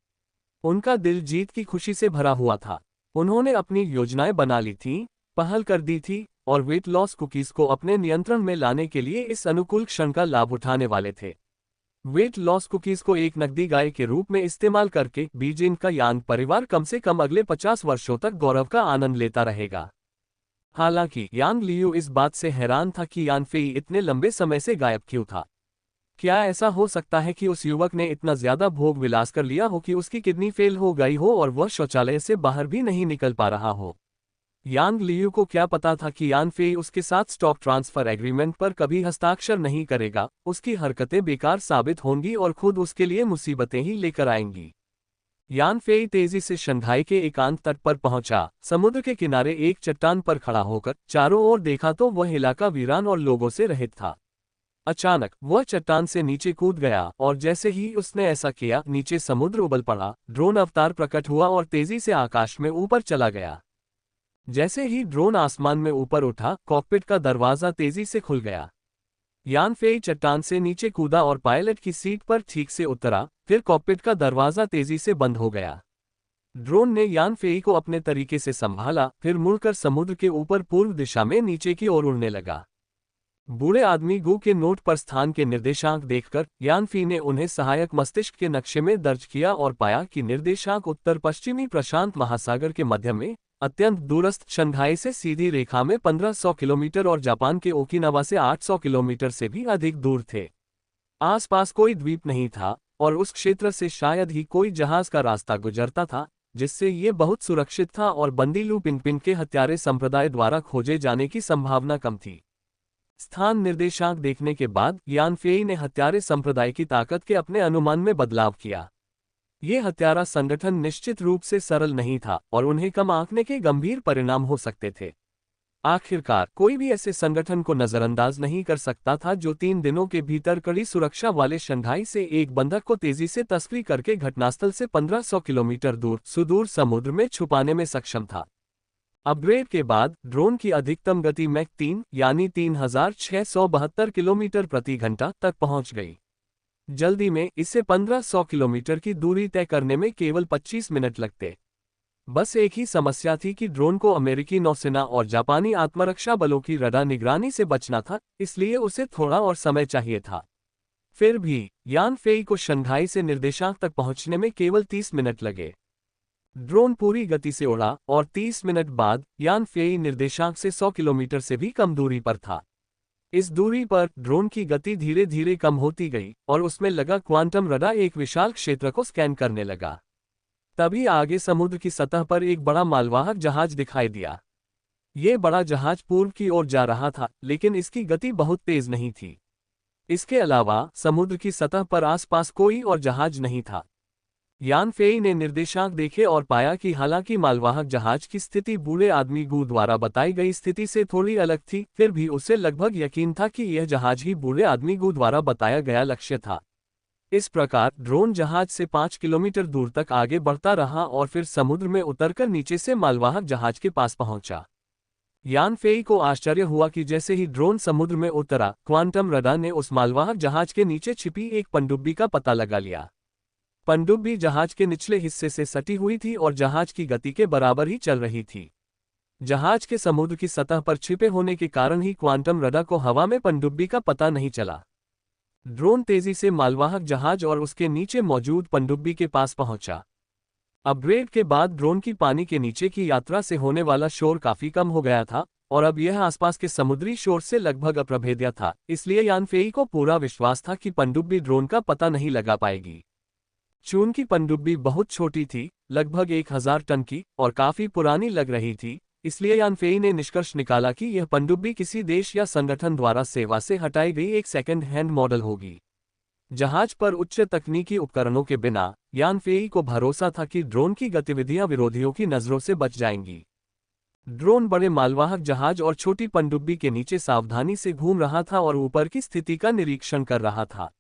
उनका दिल जीत की खुशी से भरा हुआ था। उन्होंने अपनी योजनाएं बना ली थीं, पहल कर दी थी और वेट लॉस कुकीज को अपने नियंत्रण में लाने के लिए इस अनुकूल क्षण का लाभ उठाने वाले थे। वेट लॉस कुकीज को एक नकदी गाय के रूप में इस्तेमाल करके बीजिंग का यांग परिवार कम से कम अगले 50 वर्षों तक गौरव का आनंद लेता रहेगा। हालांकि यांग लियू इस बात से हैरान था कि यान फेई इतने लंबे समय से गायब क्यों था। क्या ऐसा हो सकता है कि उस युवक ने इतना ज्यादा भोग विलास कर लिया हो कि उसकी किडनी फेल हो गई हो और वह शौचालय से बाहर भी नहीं निकल पा रहा हो। यांग लियू को क्या पता था कि यान फेई उसके साथ स्टॉक ट्रांसफर एग्रीमेंट पर कभी हस्ताक्षर नहीं करेगा। उसकी हरकतें बेकार साबित होंगी और खुद उसके लिए मुसीबतें ही लेकर आएंगी। यान फेई तेजी से शंघाई के एकांत तट पर पहुंचा। समुद्र के किनारे एक चट्टान पर खड़ा होकर चारों ओर देखा तो वह इलाका वीरान और लोगों से रहित था। अचानक वह चट्टान से नीचे कूद गया और जैसे ही उसने ऐसा किया, नीचे समुद्र उबल पड़ा। ड्रोन अवतार प्रकट हुआ और तेजी से आकाश में ऊपर चला गया। जैसे ही ड्रोन आसमान में ऊपर उठा, कॉकपिट का दरवाजा तेजी से खुल गया। यान फेई चट्टान से नीचे कूदा और पायलट की सीट पर ठीक से उतरा। फिर कॉकपिट का दरवाजा तेजी से बंद हो गया। ड्रोन ने यान फेई को अपने तरीके से संभाला, फिर मुड़कर समुद्र के ऊपर पूर्व दिशा में नीचे की ओर उड़ने लगा। बूढ़े आदमी गू के नोट पर स्थान के निर्देशांक देखकर यान फी ने उन्हें सहायक मस्तिष्क के नक्शे में दर्ज किया और पाया कि निर्देशांक उत्तर पश्चिमी प्रशांत महासागर के मध्य में अत्यंत दूरस्थ शंघाई से सीधी रेखा में 1500 किलोमीटर और जापान के ओकिनावा से 800 किलोमीटर से भी अधिक दूर थे। आसपास कोई द्वीप नहीं था और उस क्षेत्र से शायद ही कोई जहाज का रास्ता गुजरता था, जिससे ये बहुत सुरक्षित था और बंदी लू पिनपिन के हत्यारे संप्रदाय द्वारा खोजे जाने की संभावना कम थी। स्थान निर्देशांक देखने के बाद यान फेई ने हत्यारे संप्रदाय की ताकत के अपने अनुमान में बदलाव किया। ये हत्यारा संगठन निश्चित रूप से सरल नहीं था और उन्हें कम आंकने के गंभीर परिणाम हो सकते थे। आखिरकार कोई भी ऐसे संगठन को नजरअंदाज नहीं कर सकता था जो 3 दिनों के भीतर कड़ी सुरक्षा वाले शंघाई से एक बंधक को तेजी से तस्करी करके घटनास्थल से 1500 किलोमीटर दूर सुदूर समुद्र में छुपाने में सक्षम था। अपग्रेड के बाद ड्रोन की अधिकतम गति मैक 3 यानी 3672 किलोमीटर प्रति घंटा तक पहुंच गई। जल्दी में इसे 1500 किलोमीटर की दूरी तय करने में केवल 25 मिनट लगते। बस एक ही समस्या थी कि ड्रोन को अमेरिकी नौसेना और जापानी आत्मरक्षा बलों की रडार निगरानी से बचना था, इसलिए उसे थोड़ा और समय चाहिए था। फिर भी यान फेई को शंघाई से निर्देशांक तक पहुंचने में केवल 30 मिनट लगे। ड्रोन पूरी गति से उड़ा और 30 मिनट बाद यान फेई निर्देशांक से 100 किलोमीटर से भी कम दूरी पर था। इस दूरी पर ड्रोन की गति धीरे धीरे कम होती गई और उसमें लगा क्वांटम रडार एक विशाल क्षेत्र को स्कैन करने लगा। तभी आगे समुद्र की सतह पर एक बड़ा मालवाहक जहाज दिखाई दिया। ये बड़ा जहाज पूर्व की ओर जा रहा था, लेकिन इसकी गति बहुत तेज नहीं थी। इसके अलावा समुद्र की सतह पर आसपास कोई और जहाज नहीं था। यान फेई ने निर्देशांक देखे और पाया कि हालांकि मालवाहक जहाज की स्थिति बूढ़े आदमी गू द्वारा बताई गई स्थिति से थोड़ी अलग थी, फिर भी उसे लगभग यकीन था कि यह जहाज ही बूढ़े आदमी गू द्वारा बताया गया लक्ष्य था। इस प्रकार ड्रोन जहाज से 5 किलोमीटर दूर तक आगे बढ़ता रहा और फिर समुद्र में उतरकर नीचे से मालवाहक जहाज के पास पहुंचा। यान फेई को आश्चर्य हुआ कि जैसे ही ड्रोन समुद्र में उतरा, क्वांटम रडार ने उस मालवाहक जहाज के नीचे छिपी एक पनडुब्बी का पता लगा लिया। पनडुब्बी जहाज के निचले हिस्से से सटी हुई थी और जहाज की गति के बराबर ही चल रही थी। जहाज के समुद्र की सतह पर छिपे होने के कारण ही क्वांटम रडार को हवा में पनडुब्बी का पता नहीं चला। ड्रोन तेजी से मालवाहक जहाज और उसके नीचे मौजूद पनडुब्बी के पास पहुंचा। अपग्रेड के बाद ड्रोन की पानी के नीचे की यात्रा से होने वाला शोर काफी कम हो गया था और अब यह आसपास के समुद्री शोर से लगभग अप्रभेद्य था, इसलिए यानफेई को पूरा विश्वास था कि पनडुब्बी ड्रोन का पता नहीं लगा पाएगी। चून की पनडुब्बी बहुत छोटी थी, लगभग 1000 टन की, और काफी पुरानी लग रही थी, इसलिए यानफेई ने निष्कर्ष निकाला कि यह पनडुब्बी किसी देश या संगठन द्वारा सेवा से हटाई गई एक सेकंड हैंड मॉडल होगी। जहाज पर उच्च तकनीकी उपकरणों के बिना यानफेई को भरोसा था कि ड्रोन की गतिविधियां विरोधियों की नजरों से बच जाएंगी। ड्रोन बड़े मालवाहक जहाज और छोटी पनडुब्बी के नीचे सावधानी से घूम रहा था और ऊपर की स्थिति का निरीक्षण कर रहा था।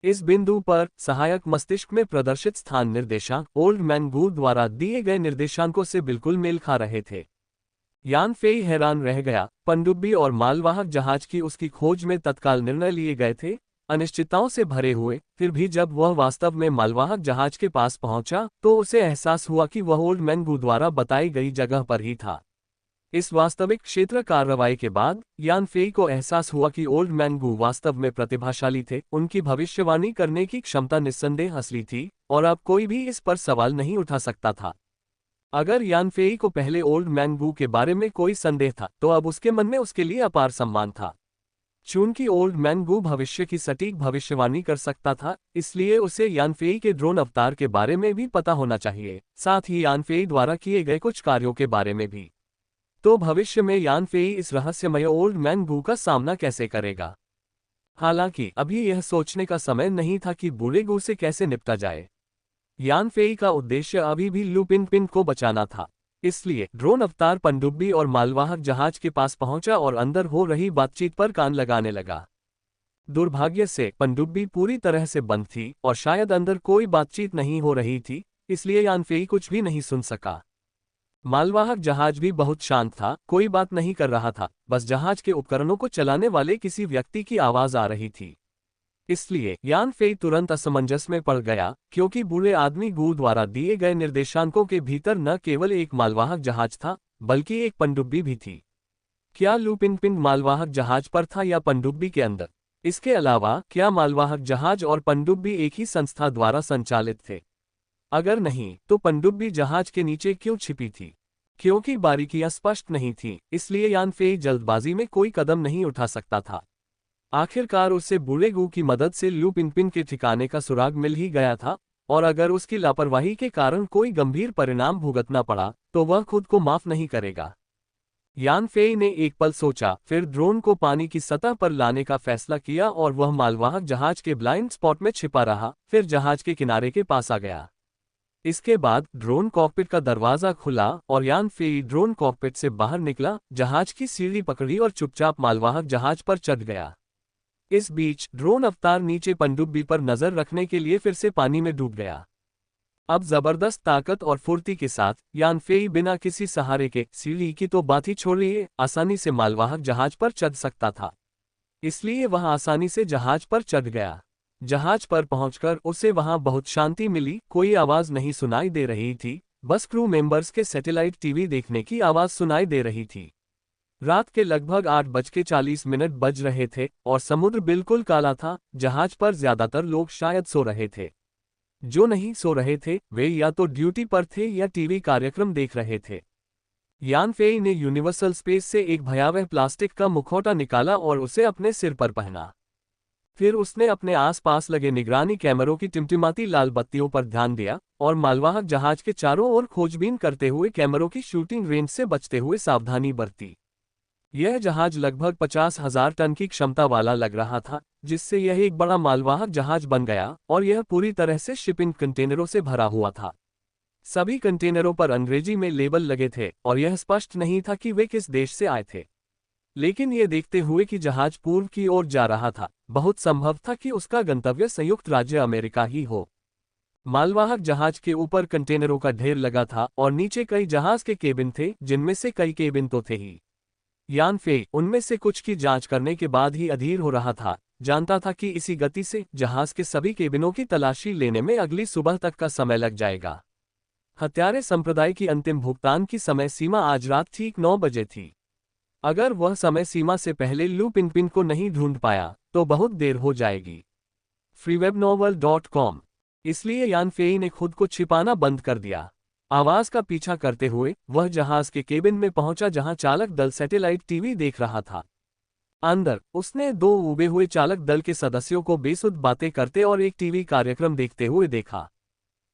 इस बिंदु पर सहायक मस्तिष्क में प्रदर्शित स्थान निर्देशांक ओल्ड मैन गू द्वारा दिए गए निर्देशांकों से बिल्कुल मेल खा रहे थे। यानफेई हैरान रह गया। पनडुब्बी और मालवाहक जहाज की उसकी खोज में तत्काल निर्णय लिए गए थे, अनिश्चितताओं से भरे हुए। फिर भी जब वह वास्तव में मालवाहक जहाज के पास पहुंचा तो उसे एहसास हुआ कि वह ओल्ड मैन गू द्वारा बताई गई जगह पर ही था। इस वास्तविक क्षेत्र कार्रवाई के बाद यानफेई को एहसास हुआ कि ओल्ड मैन गू वास्तव में प्रतिभाशाली थे। उनकी भविष्यवाणी करने की क्षमता निस्संदेह असली थी और अब कोई भी इस पर सवाल नहीं उठा सकता था। अगर यानफेई को पहले ओल्ड मैन गू के बारे में कोई संदेह था तो अब उसके मन में उसके लिए अपार सम्मान था। चूंकि ओल्ड मैन गू भविष्य की सटीक भविष्यवाणी कर सकता था, इसलिए उसे यानफेई के ड्रोन अवतार के बारे में भी पता होना चाहिए, साथ ही यानफेई द्वारा किए गए कुछ कार्यों के बारे में भी। तो भविष्य में यानफेई इस रहस्यमय ओल्ड मैन गू का सामना कैसे करेगा? हालांकि अभी यह सोचने का समय नहीं था कि बूढ़े गू से कैसे निपटा जाए। यानफेई का उद्देश्य अभी भी लू पिन को बचाना था। इसलिए ड्रोन अवतार पनडुब्बी और मालवाहक जहाज के पास पहुंचा और अंदर हो रही बातचीत पर कान लगाने लगा। दुर्भाग्य से पनडुब्बी पूरी तरह से बंद थी और शायद अंदर कोई बातचीत नहीं हो रही थी, इसलिए यानफेई कुछ भी नहीं सुन सका। मालवाहक जहाज भी बहुत शांत था, कोई बात नहीं कर रहा था, बस जहाज के उपकरणों को चलाने वाले किसी व्यक्ति की आवाज आ रही थी। इसलिए यानफेई तुरंत असमंजस में पड़ गया, क्योंकि बूढ़े आदमी गू द्वारा दिए गए निर्देशांकों के भीतर न केवल एक मालवाहक जहाज था, बल्कि एक पनडुब्बी भी थी। क्या लू पिन मालवाहक जहाज पर था या पनडुब्बी के अंदर? इसके अलावा क्या मालवाहक जहाज और पनडुब्बी एक ही संस्था द्वारा संचालित थे? अगर नहीं, तो पनडुब्बी जहाज के नीचे क्यों छिपी थी? क्योंकि बारीकियां स्पष्ट नहीं थीं, इसलिए यानफेई जल्दबाजी में कोई कदम नहीं उठा सकता था। आखिरकार उसे बूढ़े गू की मदद से लू पिन के ठिकाने का सुराग मिल ही गया था, और अगर उसकी लापरवाही के कारण कोई गंभीर परिणाम भुगतना पड़ा तो वह खुद को माफ नहीं करेगा। यानफेई ने एक पल सोचा, फिर ड्रोन को पानी की सतह पर लाने का फैसला किया और वह मालवाहक जहाज के ब्लाइंड स्पॉट में छिपा रहा, फिर जहाज के किनारे के पास आ गया। इसके बाद ड्रोन कॉकपिट का दरवाजा खुला और यानफेई ड्रोन कॉकपिट से बाहर निकला, जहाज की सीढ़ी पकड़ी और चुपचाप मालवाहक जहाज पर चढ़ गया। इस बीच ड्रोन अवतार नीचे पनडुब्बी पर नजर रखने के लिए फिर से पानी में डूब गया। अब जबरदस्त ताकत और फुर्ती के साथ यानफेई बिना किसी सहारे के, सीढ़ी की तो बात ही छोड़िए, आसानी से मालवाहक जहाज पर चढ़ सकता था। इसलिए वह आसानी से जहाज पर चढ़ गया। जहाज पर पहुंचकर उसे वहां बहुत शांति मिली, कोई आवाज नहीं सुनाई दे रही थी, बस क्रू मेंबर्स के सैटेलाइट टीवी देखने की आवाज सुनाई दे रही थी। रात के लगभग 8:40 बज रहे थे और समुद्र बिल्कुल काला था। जहाज पर ज्यादातर लोग शायद सो रहे थे। जो नहीं सो रहे थे वे या तो ड्यूटी पर थे या टीवी कार्यक्रम देख रहे थे। यानफेई ने यूनिवर्सल स्पेस से एक भयावह प्लास्टिक का मुखौटा निकाला और उसे अपने सिर पर पहना। फिर उसने अपने आसपास लगे निगरानी कैमरों की टिमटिमाती लाल बत्तियों पर ध्यान दिया और मालवाहक जहाज के चारों ओर खोजबीन करते हुए कैमरों की शूटिंग रेंज से बचते हुए सावधानी बरती। यह जहाज लगभग 50,000 टन की क्षमता वाला लग रहा था, जिससे यह एक बड़ा मालवाहक जहाज बन गया, और यह पूरी तरह से शिपिंग कंटेनरों से भरा हुआ था। सभी कंटेनरों पर अंग्रेजी में लेबल लगे थे और यह स्पष्ट नहीं था कि वे किस देश से आए थे। लेकिन ये देखते हुए कि जहाज पूर्व की ओर जा रहा था, बहुत संभव था कि उसका गंतव्य संयुक्त राज्य अमेरिका ही हो। मालवाहक जहाज के ऊपर कंटेनरों का ढेर लगा था और नीचे कई जहाज के केबिन थे, जिनमें से कई केबिन तो थे ही। यान फेई उनमें से कुछ की जांच करने के बाद ही अधीर हो रहा था, जानता था कि इसी गति से जहाज के सभी केबिनों की तलाशी लेने में अगली सुबह तक का समय लग जाएगा। हत्यारे संप्रदाय की अंतिम भुगतान की समय सीमा आज रात ठीक 9 बजे थी। अगर वह समय सीमा से पहले लू पिनपिन को नहीं ढूंढ पाया तो बहुत देर हो जाएगी। freewebnovel.com। इसलिए यान फेई ने खुद को छिपाना बंद कर दिया। आवाज का पीछा करते हुए वह जहाज के केबिन में पहुंचा जहां चालक दल सैटेलाइट टीवी देख रहा था। अंदर उसने दो उबे हुए चालक दल के सदस्यों को बेसुध बातें करते और एक टीवी कार्यक्रम देखते हुए देखा।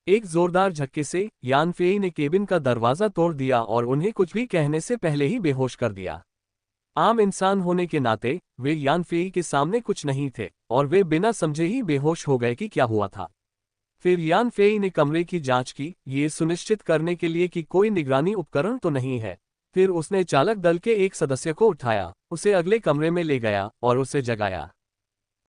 एक जोरदार झटके से यान फेई ने केबिन का दरवाजा तोड़ दिया और उन्हें कुछ भी कहने से पहले ही बेहोश कर दिया। आम इंसान होने के नाते वे यान फेई के सामने कुछ नहीं थे और वे बिना समझे ही बेहोश हो गए कि क्या हुआ था। फिर यान फेई ने कमरे की जांच की, ये सुनिश्चित करने के लिए कि कोई निगरानी उपकरण तो नहीं है। फिर उसने चालक दल के एक सदस्य को उठाया, उसे अगले कमरे में ले गया और उसे जगाया।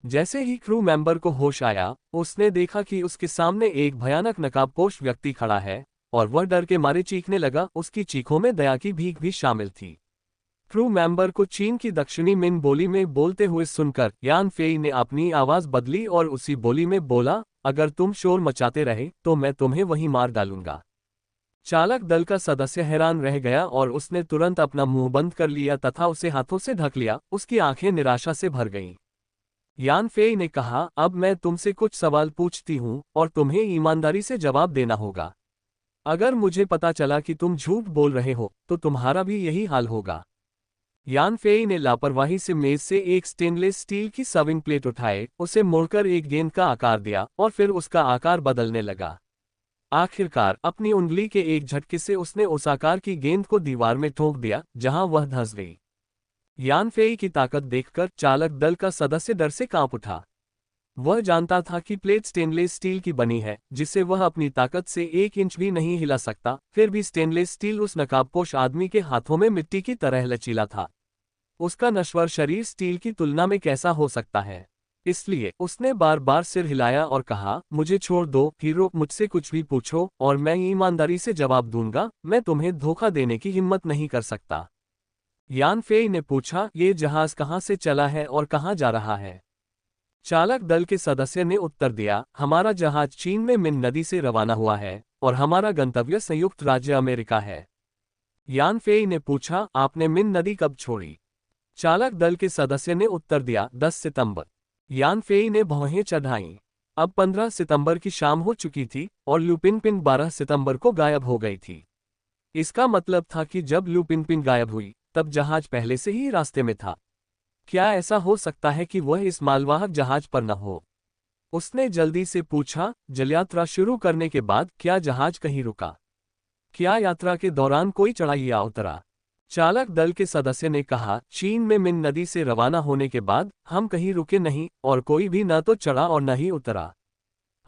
जैसे ही क्रू मेंबर को होश आया, उसने देखा कि उसके सामने एक भयानक नकाबपोश व्यक्ति खड़ा है और वह डर के मारे चीखने लगा। उसकी चीखों में दया की भीख भी शामिल थी। क्रू मेंबर को चीन की दक्षिणी मिन बोली में बोलते हुए सुनकर यान फेई ने अपनी आवाज बदली और उसी बोली में बोला, अगर तुम शोर मचाते रहे तो मैं तुम्हें वहीं मार डालूंगा। चालक दल का सदस्य हैरान रह गया और उसने तुरंत अपना मुंह बंद कर लिया तथा उसे हाथों से ढक लिया। उसकी आंखें निराशा से भर गईं। यान फेई ने कहा, अब मैं तुमसे कुछ सवाल पूछती हूं और तुम्हें ईमानदारी से जवाब देना होगा। अगर मुझे पता चला कि तुम झूठ बोल रहे हो तो तुम्हारा भी यही हाल होगा। यान फेई ने लापरवाही से मेज से एक स्टेनलेस स्टील की सर्विंग प्लेट उठाए, उसे मोड़कर एक गेंद का आकार दिया और फिर उसका आकार बदलने लगा। आखिरकार अपनी उंगली के एक झटके से उसने उस आकार की गेंद को दीवार में ठोक दिया जहां वह धंस गई। यान फेई की ताकत देखकर चालक दल का सदस्य डर से कांप उठा। वह जानता था कि प्लेट स्टेनलेस स्टील की बनी है जिसे वह अपनी ताकत से 1 इंच भी नहीं हिला सकता। फिर भी स्टेनलेस स्टील उस नकाबपोश आदमी के हाथों में मिट्टी की तरह लचीला था। उसका नश्वर शरीर स्टील की तुलना में कैसा हो सकता है। इसलिए उसने बार बार सिर हिलाया और कहा, मुझे छोड़ दो हीरो, मुझसे कुछ भी पूछो और मैं ईमानदारी से जवाब दूंगा। मैं तुम्हें धोखा देने की हिम्मत नहीं कर सकता। यान फेई ने पूछा, ये जहाज कहाँ से चला है और कहाँ जा रहा है? चालक दल के सदस्य ने उत्तर दिया, हमारा जहाज चीन में मिन नदी से रवाना हुआ है और हमारा गंतव्य संयुक्त राज्य अमेरिका है। यान फेई ने पूछा, आपने मिन नदी कब छोड़ी? चालक दल के सदस्य ने उत्तर दिया, 10 सितंबर। यान फेई ने भौहें चढ़ाईं। अब 15 सितंबर की शाम हो चुकी थी और लू पिनपिन 12 सितंबर को गायब हो गई थी। इसका मतलब था कि जब लू पिनपिन गायब हुई तब जहाज पहले से ही रास्ते में था। क्या ऐसा हो सकता है कि वह इस मालवाहक जहाज पर न हो? उसने जल्दी से पूछा। जलयात्रा शुरू करने के बाद क्या जहाज कहीं रुका? क्या यात्रा के दौरान कोई चढ़ाई या उतरा? चालक दल के सदस्य ने कहा, चीन में मिन नदी से रवाना होने के बाद हम कहीं रुके नहीं और कोई भी न तो चढ़ा और न ही उतरा।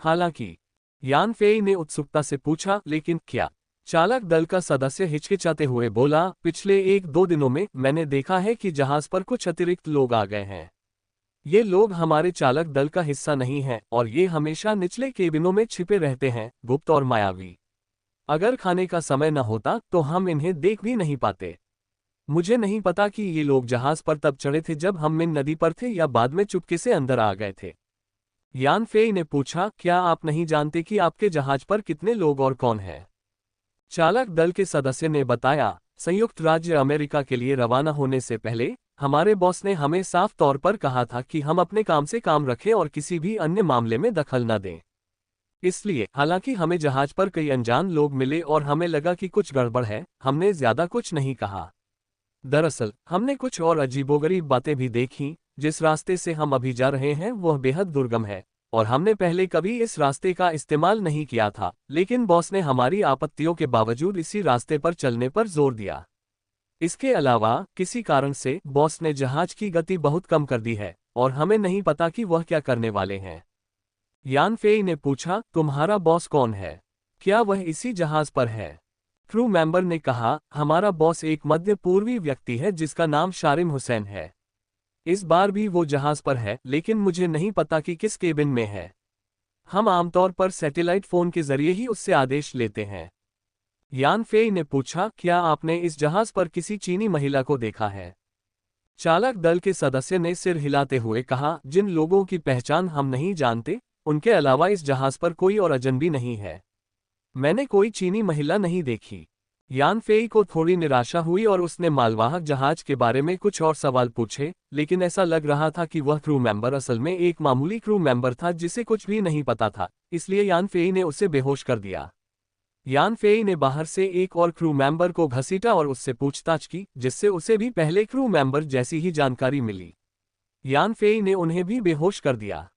हालांकि यान फेई ने उत्सुकता से पूछा, लेकिन क्या? चालक दल का सदस्य हिचकिचाते हुए बोला, पिछले 1-2 दिनों में मैंने देखा है कि जहाज पर कुछ अतिरिक्त लोग आ गए हैं। ये लोग हमारे चालक दल का हिस्सा नहीं हैं और ये हमेशा निचले केबिनों में छिपे रहते हैं, गुप्त और मायावी। अगर खाने का समय न होता तो हम इन्हें देख भी नहीं पाते। मुझे नहीं पता कि ये लोग जहाज पर तब चढ़े थे जब हम मिन नदी पर थे या बाद में चुपके से अंदर आ गए थे। यान फेई ने पूछा, क्या आप नहीं जानते कि आपके जहाज पर कितने लोग और कौन है? चालक दल के सदस्य ने बताया, संयुक्त राज्य अमेरिका के लिए रवाना होने से पहले हमारे बॉस ने हमें साफ तौर पर कहा था कि हम अपने काम से काम रखें और किसी भी अन्य मामले में दखल न दें। इसलिए हालांकि हमें जहाज पर कई अनजान लोग मिले और हमें लगा कि कुछ गड़बड़ है, हमने ज्यादा कुछ नहीं कहा। दरअसल हमने कुछ और अजीबोगरीब बातें भी देखीं। जिस रास्ते से हम अभी जा रहे हैं वह बेहद दुर्गम है और हमने पहले कभी इस रास्ते का इस्तेमाल नहीं किया था, लेकिन बॉस ने हमारी आपत्तियों के बावजूद इसी रास्ते पर चलने पर जोर दिया। इसके अलावा किसी कारण से बॉस ने जहाज की गति बहुत कम कर दी है और हमें नहीं पता कि वह क्या करने वाले हैं। यान फेई ने पूछा, तुम्हारा बॉस कौन है? क्या वह इसी जहाज पर है? क्रू मेंबर ने कहा, हमारा बॉस एक मध्य पूर्वी व्यक्ति है जिसका नाम शारिम हुसैन है। इस बार भी वो जहाज पर है, लेकिन मुझे नहीं पता कि किस केबिन में है। हम आमतौर पर सैटेलाइट फोन के जरिए ही उससे आदेश लेते हैं। यान फेई ने पूछा, क्या आपने इस जहाज पर किसी चीनी महिला को देखा है? चालक दल के सदस्य ने सिर हिलाते हुए कहा, जिन लोगों की पहचान हम नहीं जानते, उनके अलावा इस जहाज पर कोई और अजनबी नहीं है। मैंने कोई चीनी महिला नहीं देखी। यान फेई को थोड़ी निराशा हुई और उसने मालवाहक जहाज के बारे में कुछ और सवाल पूछे, लेकिन ऐसा लग रहा था कि वह क्रू मेंबर असल में एक मामूली क्रू मेंबर था जिसे कुछ भी नहीं पता था, इसलिए यान फेई ने उसे बेहोश कर दिया। यान फेई ने बाहर से एक और क्रू मेंबर को घसीटा और उससे पूछताछ की, जिससे उसे भी पहले क्रू मेंबर जैसी ही जानकारी मिली। यान फेई ने उन्हें भी बेहोश कर दिया।